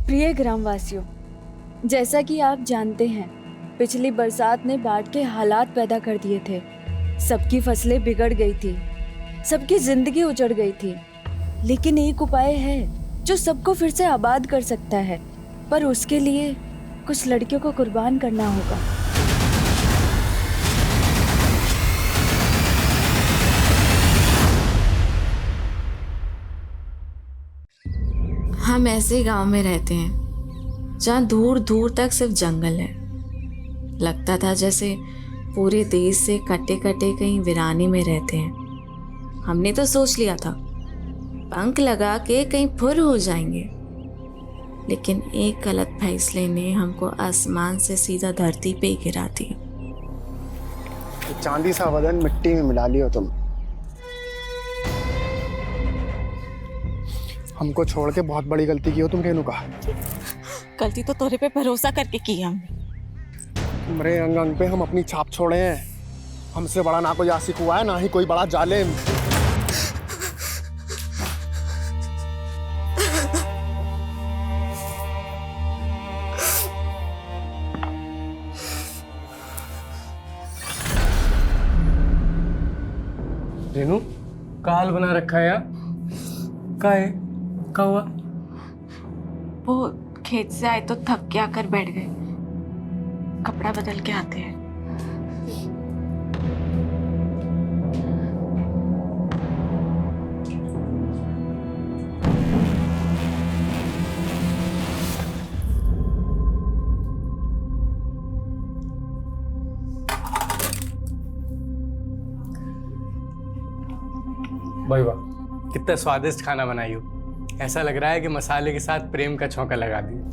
प्रिय ग्रामवासियों, जैसा कि आप जानते हैं, पिछली बरसात ने बाढ़ के हालात पैदा कर दिए थे। सबकी फसलें बिगड़ गई थी, सबकी जिंदगी उजड़ गई थी। लेकिन एक उपाय है जो सबको फिर से आबाद कर सकता है, पर उसके लिए कुछ लड़कियों को कुर्बान करना होगा। हम ऐसे गांव में रहते हैं जहाँ दूर दूर तक सिर्फ जंगल है। लगता था जैसे पूरे देश से कटे कटे कहीं वीराने में रहते हैं। हमने तो सोच लिया था पंख लगा के कहीं फुर हो जाएंगे, लेकिन एक गलत फैसले ने हमको आसमान से सीधा धरती पे ही गिरा दिया। चांदी सा बदन मिट्टी में मिला लियो तुम। हमको छोड़ के बहुत बड़ी गलती की हो तुम रेणुका। गलती तो तोरे पे भरोसा करके की हमने। तुम्हारे अंग अंग पे हम अपनी छाप छोड़े हैं। हमसे बड़ा ना कोई आशिक हुआ है, ना ही कोई बड़ा जालिम। रेनू का हाल बना रखा है यार? का है? का हुआ? वो खेत से आए तो थक के आकर बैठ गए। कपड़ा बदल के आते हैं। भाई वाह, कितना स्वादिष्ट खाना बनाई हो। ऐसा लग रहा है कि मसाले के साथ प्रेम का छौंका लगा दिया।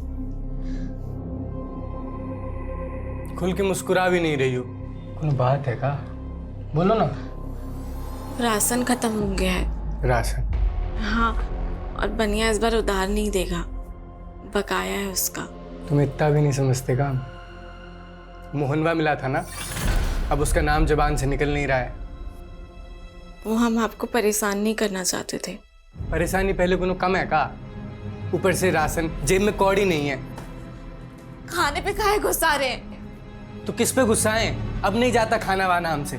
खुल के मुस्कुरा भी नहीं रही हो, कोई बात है का? बोलो ना। राशन खत्म हो गया है। राशन? हाँ, और बनिया इस बार उधार नहीं देगा, बकाया है उसका। तुम इतना भी नहीं समझते का? मोहनवा मिला था ना, अब उसका नाम जुबान से निकल नहीं रहा है। वो हम आपको परेशान नहीं करना चाहते थे। परेशानी पहले कोनो कम है का? ऊपर से राशन, जेब में कौड़ी नहीं है। खाने पे काहे गुस्सा रहे? तो किस पे गुस्सा है? अब नहीं जाता खाना वाना हमसे।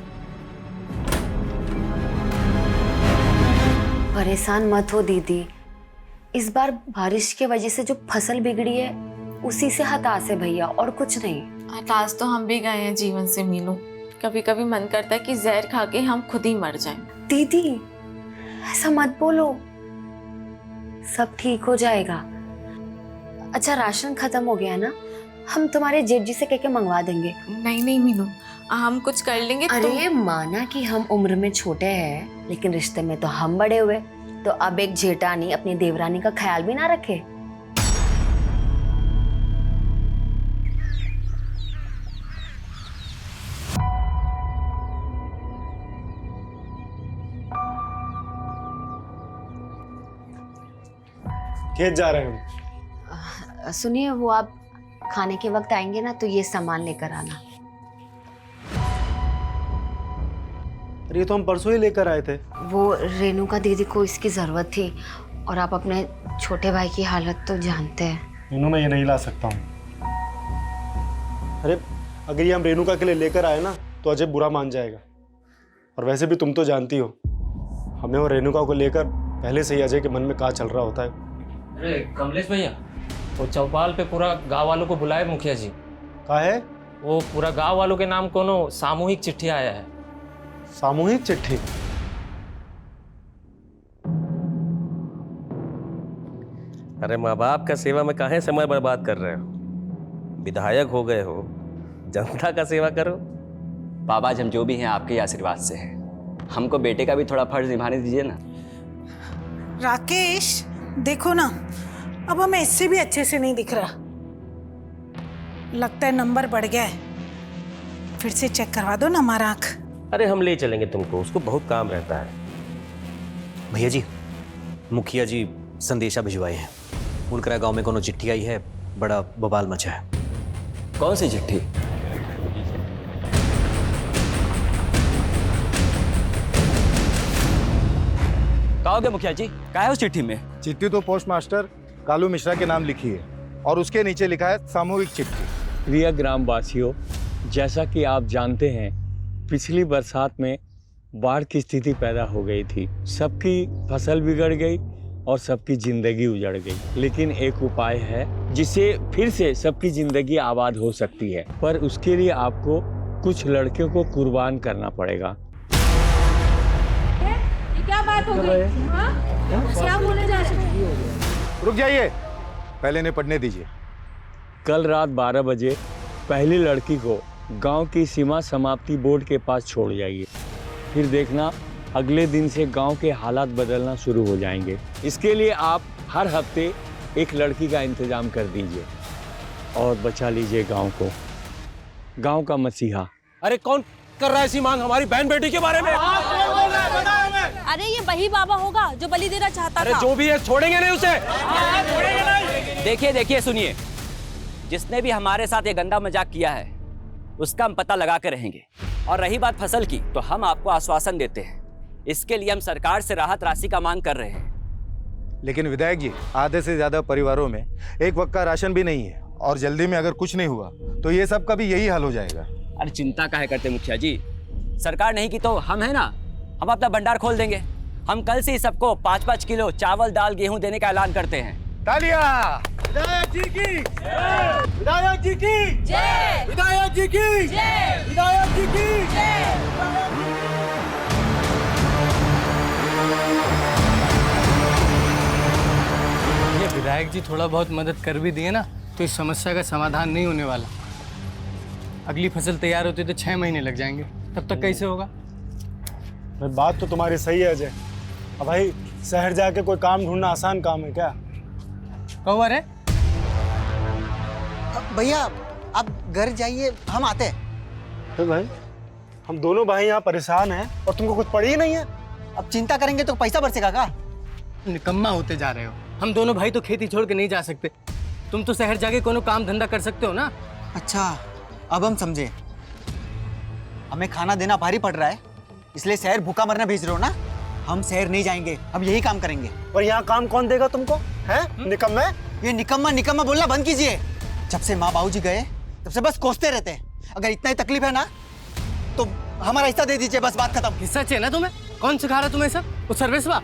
परेशान मत हो दीदी, इस बार बारिश की वजह से जो फसल बिगड़ी है उसी से हताश है भैया, और कुछ नहीं। हताश तो हम भी गए हैं जीवन से मीनू। कभी कभी मन करता है कि जहर खा के हम खुद ही मर जाएं। दीदी ऐसा मत बोलो, सब ठीक हो जाएगा। अच्छा राशन खत्म हो गया ना, हम तुम्हारे जेठ जी से कह के मंगवा देंगे। नहीं नहीं मीनू, हम कुछ कर लेंगे। अरे माना कि हम उम्र में छोटे हैं, लेकिन रिश्ते में तो हम बड़े हुए, तो अब एक जेठानी अपनी देवरानी का ख्याल भी ना रखे। खेत जा रहे हैं हम। सुनिए, वो आप खाने के वक्त आएंगे ना तो ये सामान लेकर आना। अरे ये तो हम परसों ही लेकर आए थे। वो रेणुका दीदी को इसकी जरूरत थी, और आप अपने छोटे भाई की हालत तो जानते हैं। रेनू मैं ये नहीं ला सकता हूँ। अरे अगर ये हम रेणुका के लिए लेकर आए ना तो अजय बुरा मान जाएगा, और वैसे भी तुम तो जानती हो हमें और रेणुका को लेकर पहले से ही अजय के मन में क्या चल रहा होता है। अरे कमलेश भैया, वो चौपाल पे पूरा गांव वालों को बुलाए मुखिया जी। का है? वो पूरा गांव वालों के नाम कोनो सामूहिक चिट्ठी आया है। सामूहिक चिट्ठी? अरे माँ बाप का सेवा में काहे समय बर्बाद कर रहे हो? विधायक हो गए हो, जनता का सेवा करो। बाबा जी हम जो भी हैं आपके ही आशीर्वाद से हैं। हमको बेटे का भी थोड़ा फर्ज निभाने दीजिए ना। राकेश देखो ना, अब हमें इससे भी अच्छे से नहीं दिख रहा। लगता है नंबर बढ़ गया है। फिर से चेक करवा दो ना हमारा आँख। अरे हम ले चलेंगे तुमको, उसको बहुत काम रहता है। भैया जी, मुखिया जी संदेशा भिजवाए हैं। उनकरा गांव में कोनो चिट्ठी आई है, बड़ा बवाल मचा है। कौन सी चिट्ठी? कहा हो गया मुखिया जी, क्या है उस चिट्ठी में? चिट्ठी तो पोस्ट मास्टर कालू मिश्रा के नाम लिखी है। और उसके नीचे लिखा है सामूहिक चिट्ठी। प्रिय ग्रामवासियों, जैसा कि आप जानते हैं, पिछली बरसात में बाढ़ की स्थिति पैदा हो गई थी। सबकी फसल बिगड़ गई और सबकी जिंदगी उजड़ गई। लेकिन एक उपाय है जिससे फिर से सबकी जिंदगी आबाद हो सकती है, पर उसके लिए आपको कुछ लड़कियों को कुर्बान करना पड़ेगा। ये क्या बात हो गई? क्या बोले जा रहे? रुक जाइए, पहले इन्हें पढ़ने दीजिए। कल रात 12 बजे पहली लड़की को गांव की सीमा समाप्ति बोर्ड के पास छोड़ जाइए। फिर देखना अगले दिन से गांव के हालात बदलना शुरू हो जाएंगे। इसके लिए आप हर हफ्ते एक लड़की का इंतजाम कर दीजिए और बचा लीजिए गांव को, गांव का मसीहा। अरे कौन कर रहा है ऐसी मांग हमारी बहन बेटी के बारे में? अरे ये वही बाबा होगा जो बलि देना चाहता अरे था। जो भी है छोड़ेंगे नहीं उसे। देखिए देखिए, सुनिए, जिसने भी हमारे साथ ये गंदा मजाक किया है उसका हम पता लगा के रहेंगे। और रही बात फसल की, तो हम आपको आश्वासन देते हैं, इसके लिए हम सरकार से राहत राशि का मांग कर रहे हैं। लेकिन विधायक जी, आधे से ज्यादा परिवारों में एक वक्त का राशन भी नहीं है, और जल्दी में अगर कुछ नहीं हुआ तो ये सब का भी यही हाल हो जाएगा। अरे चिंता काहे करते मुखिया जी, सरकार नहीं की तो हम है ना, हम अपना भंडार खोल देंगे। हम कल से ही सबको 5-5 किलो चावल दाल गेहूं देने का ऐलान करते हैं। तालियां! विधायक जी की विधायक जी की जय। विधायक जी की जय। विधायक जी की ये विधायक जी थोड़ा बहुत मदद कर भी दिए ना तो इस समस्या का समाधान नहीं होने वाला। अगली फसल तैयार होती तो 6 महीने लग जाएंगे, तब तक कैसे होगा? भाई बात तो तुम्हारी सही है अजय। अब भाई शहर जाके कोई काम ढूंढना आसान काम है क्या? कौन है? भैया आप घर जाइए, हम आते हैं। तो भाई हम दोनों भाई यहाँ परेशान हैं और तुमको कुछ पड़ी ही नहीं है। अब चिंता करेंगे तो पैसा बरसेगा का? निकम्मा होते जा रहे हो। हम दोनों भाई तो खेती छोड़ के नहीं जा सकते। तुम तो शहर जाके कोनो काम धंधा कर सकते हो ना। अच्छा, अब हम समझे। हमें खाना देना भारी पड़ रहा है, इसलिए शहर भूखा मरना भेज रहे हो ना। हम शहर नहीं जाएंगे, हम यही काम करेंगे। और यहाँ काम कौन देगा तुमको? हैं? निकम्मे? ये निकम्मा निकम्मा बोलना बंद कीजिए। जब से माँ बाबूजी गए तब से बस कोसते रहते हैं। अगर इतना ही तकलीफ है ना तो हमारा हिस्सा दे दीजिए, बस बात खत्म। हिस्सा चाहिए ना तुम्हें? कौन सिखा रहा तुम्हें सब? वो सर्वेसवा?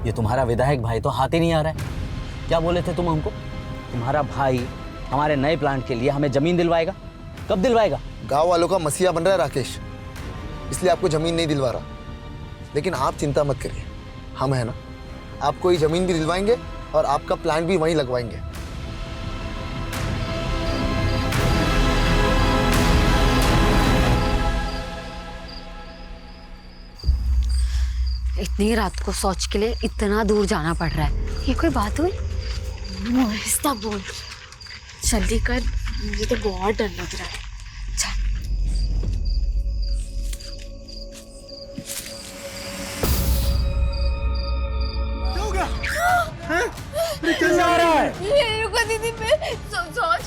ये तुम्हारा विधायक भाई तो हाथ ही नहीं आ रहा है। क्या बोले थे तुम हमको? तुम्हारा भाई हमारे नए प्लांट के लिए हमें जमीन दिलवाएगा। कब दिलवाएगा? गांव वालों का मसीहा बन रहा है राकेश, इसलिए आपको जमीन नहीं दिलवा रहा। लेकिन आप चिंता मत करिए, हम है ना, आपको ये जमीन भी दिलवाएंगे और आपका प्लांट भी वहीं लगवाएंगे। इतनी रात को शौच के लिए इतना दूर जाना पड़ रहा है, ये कोई बात हुई? आहिस्ता बोल, जल्दी कर, मुझे तो बहुत डर लग रहा है। कैसे आ रहा है? ये रुको दीदी, मैं सोच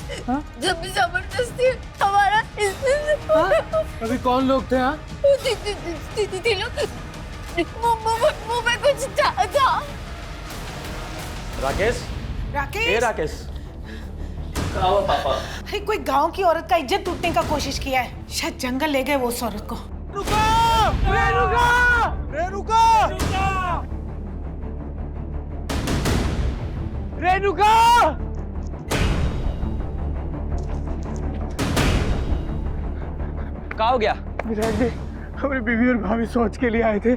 जब भी जबरदस्ती हमारा अभी कौन लोग थे? हाँ, दीदी लोग मुंह में कुछ था। राकेश, राकेश, ए राकेश, क्या हुआ पापा? अरे कोई गांव की औरत का इज्जत टूटने का कोशिश किया है, शायद जंगल ले गए वो उस औरत को। रुको! रेणुका! रेणुका! रेणुका! क्या हो गया? विधायक जी, हमारी बीवी और भाभी सोच के लिए आए थे।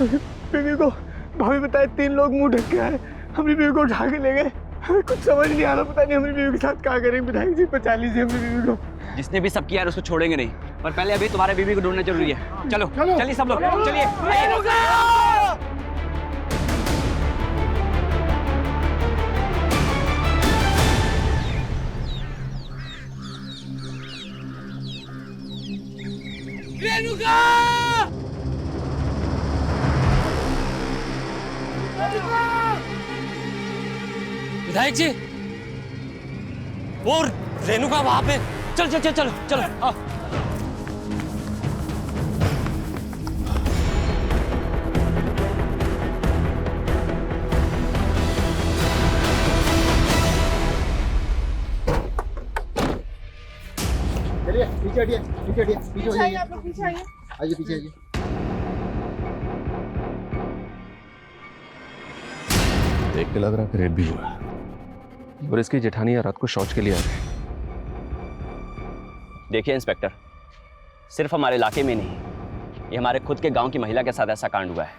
बीवी को भाभी बताए 3 लोग मुंह ढक के आए, हमारी बीवी को उठा के ले गए। हमें कुछ समझ नहीं आ रहा, पता नहीं हमारी बीवी के साथ क्या करेंगे। विधायक जी बचा लीजिए हमारी बीवी को। जिसने भी सब किया है उसको छोड़ेंगे नहीं, पर पहले अभी तुम्हारे बीवी को ढूंढना जरूरी है। चलो चलिए सब लोग, चलिए। विधायक जी, वो रेणुका वहां पे। चल चल चल चलो चलो। हाँ। पीछे हटिए, पीछे हटिए, पीछे हो जाइए। पीछे आइए। आइए पीछे आइए। देख के लग रहा है कि रेप भी हुआ है और इसकी जेठानी रात को शौच के लिए आ गई। देखिए इंस्पेक्टर, सिर्फ हमारे इलाके में नहीं, ये हमारे खुद के गांव की महिला के साथ ऐसा कांड हुआ है।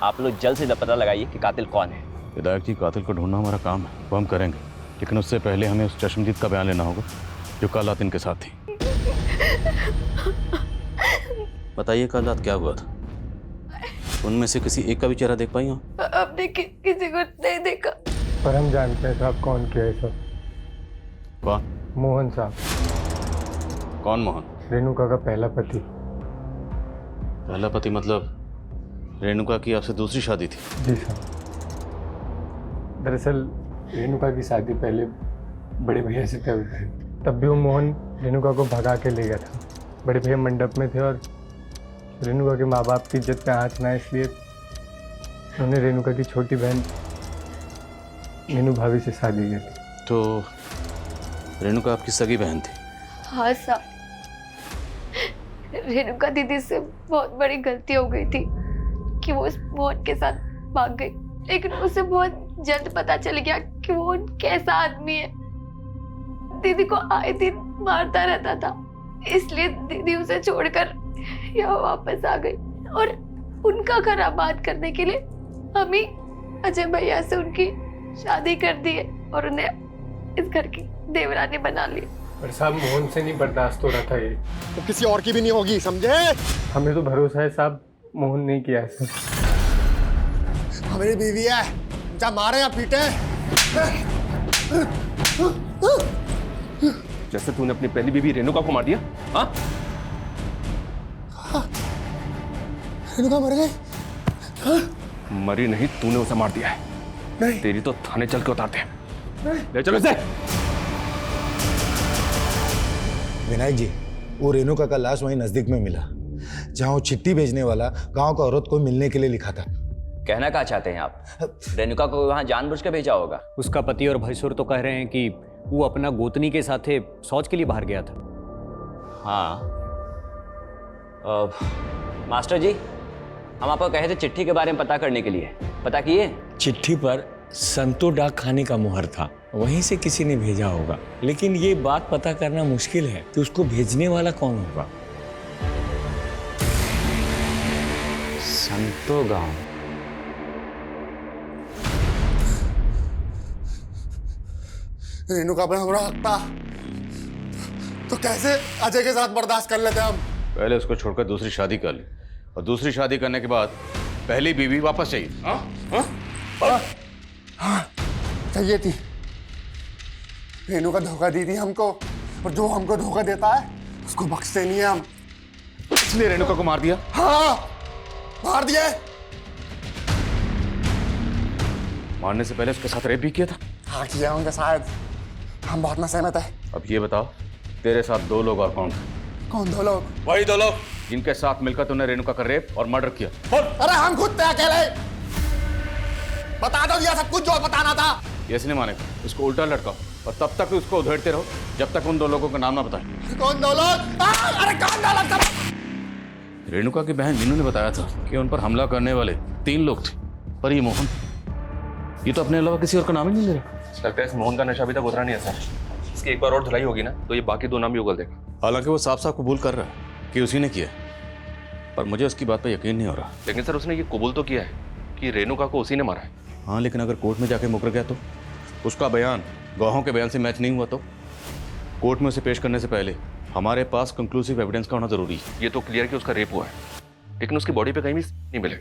आप लोग जल्द से जल्द पता लगाइए कि कातिल कौन है। विधायक जी, कातिल को ढूंढना हमारा काम है, वो हम करेंगे, लेकिन उससे पहले हमें उस चश्मदीद का बयान लेना होगा जो कल रात इनके साथ थी। बताइए कल रात क्या हुआ था? उनमें से किसी एक का भी चेहरा देख पाई हो? हमने किसी को नहीं देखा। पर हम जानते हैं साहब कौन किया है सब। कौन? मोहन साहब। कौन मोहन? रेणुका का पहला पति। पहला पति मतलब रेणुका की आपसे दूसरी शादी थी? जी साहब। दरअसल रेणुका की शादी पहले बड़े भैया से तय हुई थी, तब भी वो मोहन रेणुका को भगा के ले गया था। बड़े भैया मंडप में थे और रेणुका के माँ बाप की इज्जत पे आँच ना, इसलिए उन्होंने रेणुका की छोटी बहन मीनू भाभी से शादी की थी। तो रेणुका आपकी सगी बहन थी? हाँ साहब, रेणुका दीदी से बहुत बड़ी गलती हो गई थी कि वो उस मोहन के साथ भाग गई, लेकिन उसे बहुत जल्द पता चल गया कि वो कैसा आदमी है। दीदी को आए दिन मारता रहता था, इसलिए दीदी उसे छोड़कर यहाँ वापस आ गई और उनका घर आबाद करने के लिए हम ही अजय भैया से उनकी शादी कर दी है और उन्हें इस घर की देवरानी बना ली। पर साहब मोहन से नहीं बर्दाश्त हो रहा था ये। तो किसी और की भी नहीं होगी, समझे? हमें तो भरोसा है साहब, मोहन नहीं किया है सर। हमारी बीवी है, जब मारे या पीटे। जैसे तूने अपनी पहली बीवी रेणुका को मार दिया। हाँ? रेणुका मर गई? मरी नहीं, तूने उसे मार दिया है। नहीं। तेरी तो थाने चल के उतारते हैं। ले चलो इसे। विनायक जी, वो रेणुका का लाश वहीं नजदीक में मिला जहां वो चिट्ठी भेजने वाला गांव का औरत को मिलने के लिए लिखा था। कहना क्या चाहते हैं आप? रेणुका को वहां जानबूझ के भेजा होगा। उसका पति और भैंसुर तो कह रहे हैं कि वो अपना गोतनी के साथ शौच के लिए बाहर गया था। हाँ। मास्टर जी, हम आपको कहे थे चिट्ठी के बारे में पता करने के लिए, पता किए? चिट्ठी पर संतो डाक खाने का मुहर था, वहीं से किसी ने भेजा होगा, लेकिन ये बात पता करना मुश्किल है कि उसको भेजने वाला कौन होगा। संतो गांव। रेणुका पर हमारा हक था, तो कैसे अजय के साथ बर्दाश्त कर लेते हम? पहले उसको छोड़कर दूसरी शादी कर ली और दूसरी शादी करने के बाद पहली बीवी वापस चाहिए। हाँ? हाँ? हाँ, चाहिए थी। रेणुका धोखा दी थी हमको, और जो हमको धोखा देता है उसको बख्शते नहीं है हम। इसलिए रेणुका को मार दिया? हाँ, मार दिया। मारने से पहले उसके साथ रेप भी किया था? हाँ किया उनके साथ, हम बहुत ना सहमत है। अब ये बताओ, तेरे साथ दो लोग और कौन थे? कौन दो लोग? वही दो लोग जिनके साथ मिलकर तूने रेणुका का रेप और मर्डर किया। अरे हम खुद थे अकेले। बता दो दिया सब कुछ जो बताना था। ये इसने मानेगा, उसको उल्टा लटकाओ और तब तक उसको उधेड़ते रहो जब तक उन दो लोगों का नाम ना बताए। कौन दो लोग? अरे कौन दो लोग? रेणुका की बहन मीनू ने बताया था कि उन पर हमला करने वाले 3 लोग थे, पर ये मोहन, ये तो अपने अलावा किसी और का नाम ही नहीं ले रहा। लगता है इस मोहन का नशा अभी तक उतरा नहीं है सर। इसकी एक बार और धुलाई होगी ना तो ये बाकी 2 नाम भी उगल देगा। हालांकि वो साफ साफ कबूल कर रहा है कि उसी ने किया, पर मुझे उसकी बात पर यकीन नहीं हो रहा। लेकिन सर उसने ये कबूल तो किया है कि रेणुका को उसी ने मारा है। हाँ, लेकिन अगर कोर्ट में जाके मुकर गया तो? उसका बयान गवाहों के बयान से मैच नहीं हुआ तो? कोर्ट में उसे पेश करने से पहले हमारे पास कंक्लूसिव एविडेंस का होना जरूरी है। ये तो क्लियर कि उसका रेप हुआ है, लेकिन उसकी बॉडी पे कहीं भी नहीं मिले।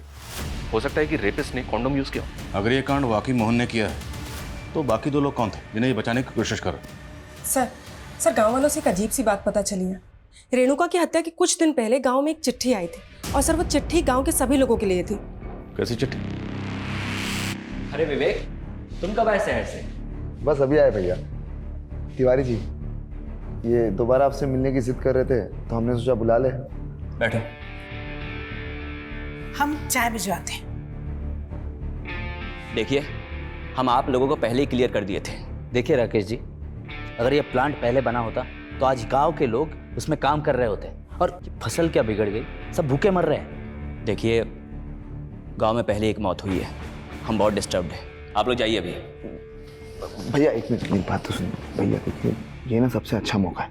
हो सकता है कि रेपिस्ट ने कॉन्डोम यूज किया। अगर ये कांड वाकई मोहन ने किया है तो बाकी 2 लोग कौन थे जिन्हें ये बचाने की कोशिश कर रहे? सर गांव वालों से एक अजीब सी बात पता चली है। रेणुका की हत्या के कुछ दिन पहले गांव में एक चिट्ठी आई थी और सर वो चिट्ठी गांव के सभी लोगों के लिए थी। कैसी चिट्ठी? अरे विवेक, तुम कब आए शहर से? बस अभी आए भैया। तिवारी जी, ये दोबारा आपसे मिलने की जिद कर रहे थे तो हमने सोचा बुला ले। बैठो। हम चाय भिजवाते हैं। देखिए, हम आप लोगों को पहले ही क्लियर कर दिए थे। देखिए राकेश जी, अगर ये प्लांट पहले बना होता तो आज गांव के लोग उसमें काम कर रहे होते और फसल क्या बिगड़ गई, सब भूखे मर रहे हैं। देखिए, गांव में पहले एक मौत हुई है, हम बहुत डिस्टर्ब्ड हैं। आप लोग जाइए अभी। भैया एक मिनट मेरी बात तो सुनिए। भैया देखिए, ये ना सबसे अच्छा मौका है।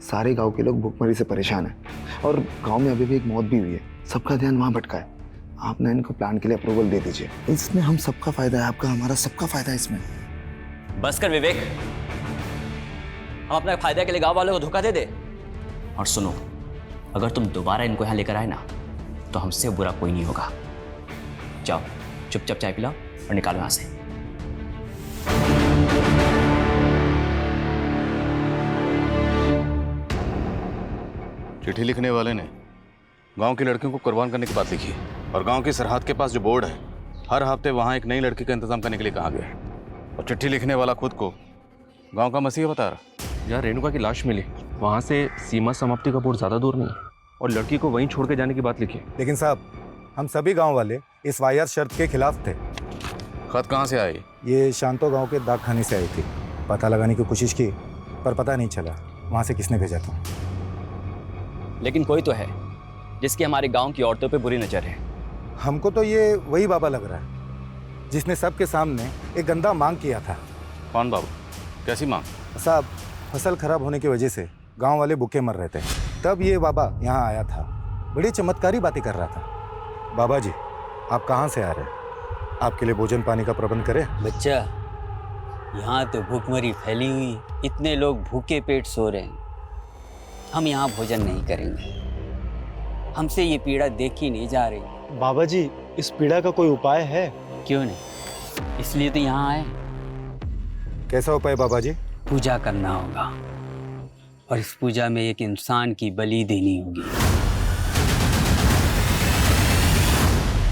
सारे गांव के लोग भूखमरी से परेशान हैं और गांव में अभी भी एक मौत भी हुई है। सबका ध्यान वहाँ भटका है। आप ना इनको प्लान के लिए अप्रूवल दे दीजिए। इसमें हम सबका फायदा है, आपका हमारा सबका फायदा है इसमें। बस कर विवेक, हम अपने फायदे के लिए गांव वालों को धोखा दे दे। और सुनो, अगर तुम दोबारा इनको यहाँ लेकर आए ना तो हमसे बुरा कोई नहीं होगा। जाओ चुपचाप चाय पिलाओ और निकालो यहाँ से। चिट्ठी लिखने वाले ने गांव की लड़कियों को कुर्बान करने की बात लिखी है और गांव की सरहद के पास जो बोर्ड है, हर हफ्ते वहां एक नई लड़की का इंतजाम करने के लिए कहा गया है। और चिट्ठी लिखने वाला खुद को गांव का मसीहा बता रहा। जहाँ रेणुका की लाश मिली वहाँ से सीमा समाप्ति का बोर्ड ज़्यादा दूर नहीं है और लड़की को वहीं छोड़ के जाने की बात लिखी है। लेकिन साहब, हम सभी गांव वाले इस वाहियात शर्त के खिलाफ थे। खत कहाँ से आई? ये शांतो गांव के डाक खाने से आई थी। पता लगाने की कोशिश की पर पता नहीं चला वहाँ से किसने भेजा था। लेकिन कोई तो है जिसकी हमारे गांव की औरतों पे बुरी नजर है। हमको तो ये वही बाबा लग रहा है जिसने सबके सामने एक गंदा मांग किया था। कौन बाबू? कैसी मांग? साहब, फसल खराब होने की वजह से गांव वाले भूखे मर रहे थे, तब ये बाबा यहाँ आया था। बड़ी चमत्कारी बातें कर रहा था। बाबा जी, आप कहाँ से आ रहे हैं? आपके लिए भोजन पानी का प्रबंध करें? बच्चा, यहाँ तो भूखमरी फैली हुई, इतने लोग भूखे पेट सो रहे हैं। हम यहाँ भोजन नहीं करेंगे, हमसे ये पीड़ा देखी नहीं जा रही। बाबा जी, इस पीड़ा का कोई उपाय है? क्यों नहीं, इसलिए तो यहाँ आए। कैसा उपाय बाबा जी? पूजा करना होगा और इस पूजा में एक इंसान की बलि देनी होगी।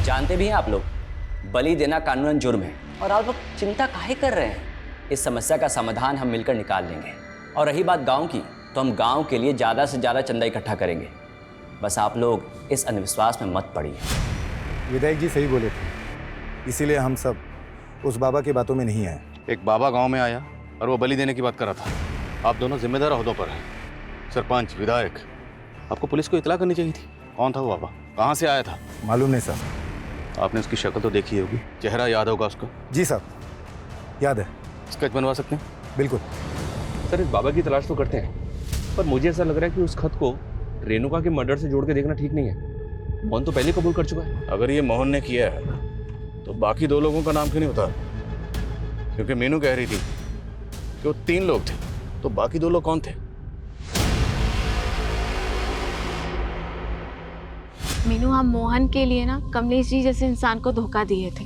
जानते भी हैं आप लोग, बलि देना कानूनन जुर्म है और आप लोग चिंता काहे कर रहे हैं? इस समस्या का समाधान हम मिलकर निकाल लेंगे। और रही बात गांव की, तो हम गांव के लिए ज़्यादा से ज़्यादा चंदा इकट्ठा करेंगे। बस आप लोग इस अंधविश्वास में मत पड़िए। विधायक जी सही बोले थे, इसीलिए हम सब उस बाबा की बातों में नहीं आए। एक बाबा गांव में आया और वो बलि देने की बात कर रहा था। आप दोनों जिम्मेदार ओहदों पर हैं, सरपंच, विधायक। आपको पुलिस को इतला करनी चाहिए थी। कौन था वो बाबा? कहाँ से आया था? मालूम नहीं साहब। आपने उसकी शक्ल तो देखी होगी, चेहरा याद होगा उसको? जी साहब, याद है। स्केच बनवा सकते हैं? बिल्कुल सर, इस बाबा की तलाश तो करते हैं, पर मुझे ऐसा लग रहा है कि उस खत को रेणुका के मर्डर से जोड़ के देखना ठीक नहीं है। मोहन तो पहले कबूल कर चुका है। अगर ये मोहन ने किया है तो बाकी दो लोगों का नाम क्यों नहीं होता? क्योंकि मीनू कह रही थी कि वो 3 लोग थे, तो बाकी 2 लोग कौन थे? मीनू, हम मोहन के लिए ना कमलेश जी जैसे इंसान को धोखा दिए थे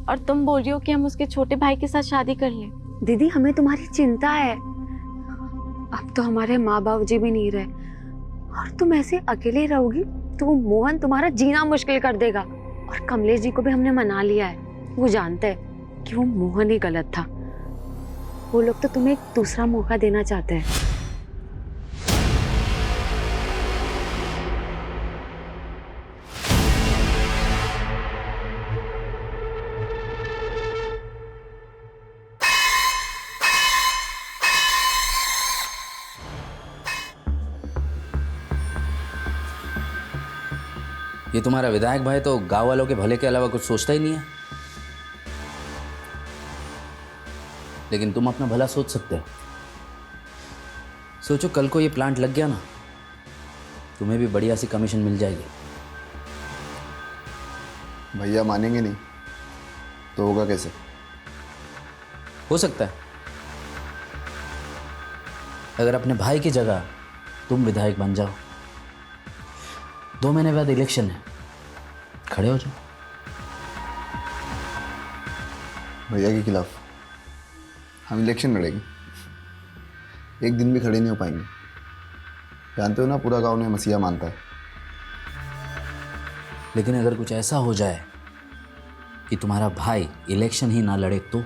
और तुम बोल रही हो कि हम उसके छोटे भाई के साथ शादी कर लें। दीदी, हमें तुम्हारी चिंता है। अब तो हमारे माँ बाप जी भी नहीं रहे और तुम ऐसे अकेले रहोगी तो वो मोहन तुम्हारा जीना मुश्किल कर देगा। और कमलेश जी को भी हमने मना लिया है, वो जानते हैं कि वो मोहन ही गलत था। वो लोग तो तुम्हें एक दूसरा मौका देना चाहते हैं। ये तुम्हारा विधायक भाई तो गांव वालों के भले के अलावा कुछ सोचता ही नहीं है। लेकिन तुम अपना भला सोच सकते हो। सोचो, कल को ये प्लांट लग गया ना, तुम्हें भी बढ़िया सी कमीशन मिल जाएगी। भैया मानेंगे नहीं तो होगा कैसे? हो सकता है अगर अपने भाई की जगह तुम विधायक बन जाओ। 2 महीने बाद इलेक्शन है, खड़े हो जाओ। भैया के खिलाफ हम इलेक्शन लड़ेंगे? एक दिन भी खड़े नहीं हो पाएंगे। जानते हो ना, पूरा गांव ने मसीहा मानता है। लेकिन अगर कुछ ऐसा हो जाए कि तुम्हारा भाई इलेक्शन ही ना लड़े तो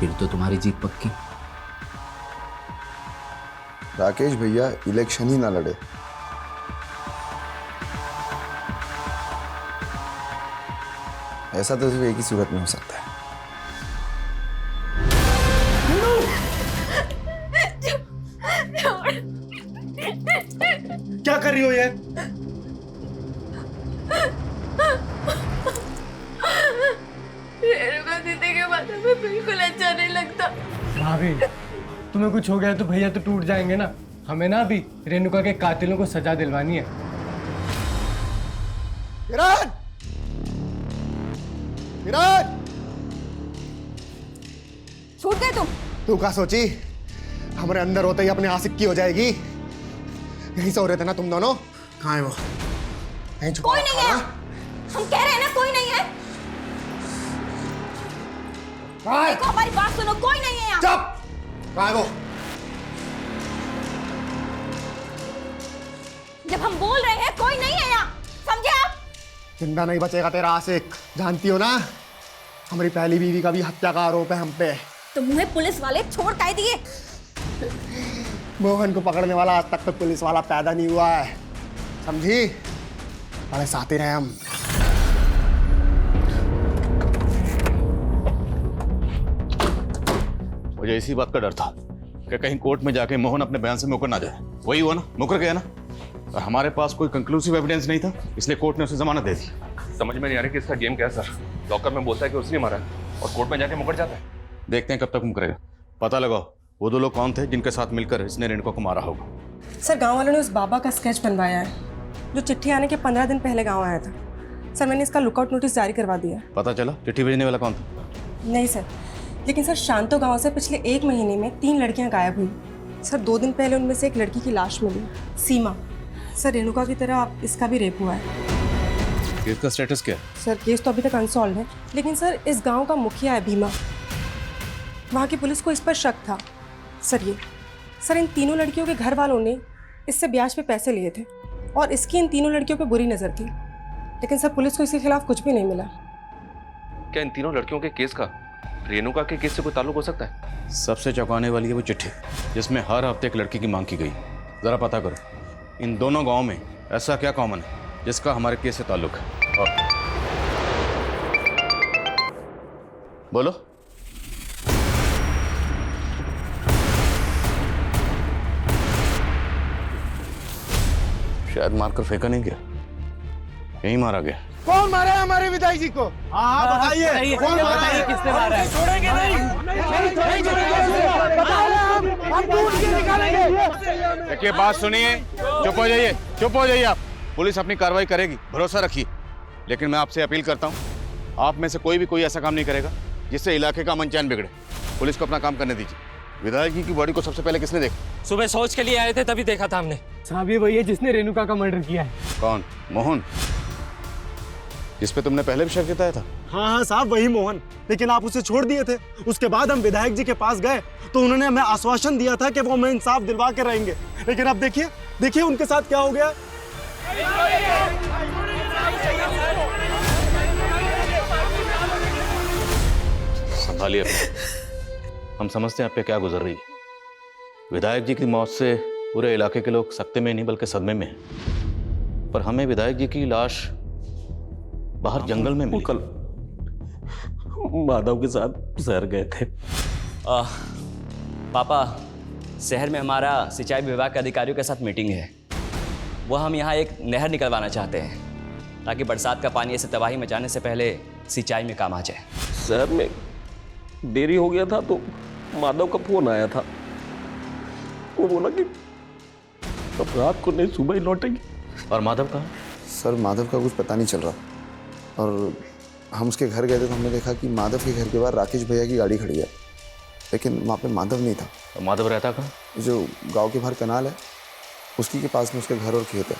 फिर तो तुम्हारी जीत पक्की। राकेश भैया इलेक्शन ही ना लड़े, ऐसा तो सिर्फ एक ही सूरत में हो सकता है। हो ये? रेणुका दीदी के माथे में बिल्कुल अच्छा नहीं लगता। भाभी, तुम्हें कुछ हो गया तो भैया तो टूट जाएंगे ना। हमें ना अभी रेणुका के कातिलों को सजा दिलवानी है। किरण! किरण! छूट गए तुम। तू क्या सोची हमारे अंदर होते ही अपने आशिक की हो जाएगी? यहीं सो रहे थे ना तुम दोनों? कहाँ है वो? यहीं छुपा कोई नहीं है। हम कह रहे हैं ना कोई नहीं है। देखो हमारी बात सुनो, कोई नहीं है यहाँ। चुप! कहाँ है वो? जब हम बोल रहे हैं कोई नहीं है यहाँ, समझे आप? जिंदा नहीं बचेगा तेरा आशिक। जानती हो ना हमारी पहली बीवी का भी हत्या का आरोप है हम पे। तो मुझे पुलिस वाले छोड़ काहे दिए? मोहन को पकड़ने वाला आज तक तो पुलिस वाला पैदा नहीं हुआ है, समझी? बड़े साथी रहे हम। मुझे इसी बात का डर था कि कहीं कोर्ट में जाके मोहन अपने बयान से मुकर ना जाए। वही हुआ ना, मुकर गया ना। और हमारे पास कोई कंक्लूसिव एविडेंस नहीं था, इसलिए कोर्ट ने उसे जमानत दे दी। समझ में नहीं आ रहा कि इसका गेम क्या है सर। लॉकर में बोलता है कि उसने मारा है और कोर्ट में जाके मुकर जाता है। देखते हैं कब तक मुकरेगा। पता लगाओ वो दो लोग कौन थे जिनके साथ मिलकर इसने रेणुका को मारा होगा। सर गांव वालों ने उस बाबा का स्केच बनवाया है जो चिट्ठी आने के 15 दिन पहले गांव आया था। सर मैंने इसका लुकआउट नोटिस जारी करवा दिया। पता चला चिट्ठी भेजने वाला कौन था? नहीं सर, लेकिन सर शांतो गांव से पिछले 1 महीने में 3 लड़कियां गायब हुई। सर 2 दिन पहले उनमें से एक लड़की की लाश मिली, सीमा। सर रेणुका की तरह इसका भी रेप हुआ है। केस का स्टेटस क्या है? सर केस तो अभी तक अनसॉल्व है, लेकिन सर इस गांव का मुखिया है भीमा। वहाँ की पुलिस को इस पर शक था। सर इन तीनों लड़कियों के घर वालों ने इससे ब्याज पे पैसे लिए थे और इसकी इन तीनों लड़कियों पे बुरी नज़र थी, लेकिन सर पुलिस को इसके खिलाफ कुछ भी नहीं मिला। क्या इन तीनों लड़कियों के केस का रेणुका के केस से कोई ताल्लुक हो सकता है? सबसे चौंकाने वाली है वो चिट्ठी जिसमें हर हफ्ते एक लड़की की मांग की गई। जरा पता करो इन दोनों गांव में ऐसा क्या कॉमन है जिसका हमारे केस से ताल्लुक है। और बोलो। शायद मारकर फेंका नहीं गया, यहीं मारा गया। कौन मारा है हमारे विधायक जी को? हाँ बताइए, कौन मारा है? किसने मारा है? छोड़ेंगे नहीं, नहीं छोड़ेंगे। हम ढूंढ के निकालेंगे। देखिए बात सुनिए, चुप हो जाइए, चुप हो जाइए आप। पुलिस अपनी कार्रवाई करेगी, भरोसा रखिए। लेकिन मैं आपसे अपील करता हूँ, आप में से कोई ऐसा काम नहीं करेगा जिससे इलाके का अमन चैन बिगड़े। पुलिस को अपना काम करने दीजिए। विधायक जी की बॉडी को सबसे पहले किसने देखा? सुबह शौच के लिए आए थे तभी देखा था हमने। साहब ये वही है जिसने रेणुका का मर्डर किया है। कौन? मोहन, जिस पे तुमने पहले भी शक जताया था। हाँ साहब वही मोहन, लेकिन आप उसे छोड़ दिए थे। उसके बाद हम विधायक जी के पास गए तो उन्होंने हमें आश्वासन दिया था कि वो हमें इंसाफ दिलवा के रहेंगे, लेकिन अब देखिए उनके साथ क्या हो गया। संभालिए अपने। हम समझते हैं आप पे क्या गुजर रही है। विधायक जी की मौत से पूरे इलाके के लोग सकते में नहीं बल्कि सदमे में हैं। पर हमें विधायक जी की लाश बाहर जंगल में मिली। कल माधव के साथ शहर गए थे। पापा, शहर में हमारा सिंचाई विभाग के अधिकारियों के साथ मीटिंग है। वो हम यहाँ एक नहर निकलवाना चाहते हैं ताकि बरसात का पानी ऐसे तबाही मचाने से पहले सिंचाई में काम आ जाए। शहर में देरी हो गया था तो माधव का फोन आया था। वो बोला कि अब रात को नहीं सुबह ही लौटेंगे। और माधव कहाँ? सर माधव का कुछ पता नहीं चल रहा, और हम उसके घर गए थे तो हमने देखा कि माधव के घर के बाहर राकेश भैया की गाड़ी खड़ी है, लेकिन वहाँ पे माधव नहीं था। तो माधव रहता कहाँ? जो गांव के बाहर कनाल है उसकी के पास में उसके घर और खेत है।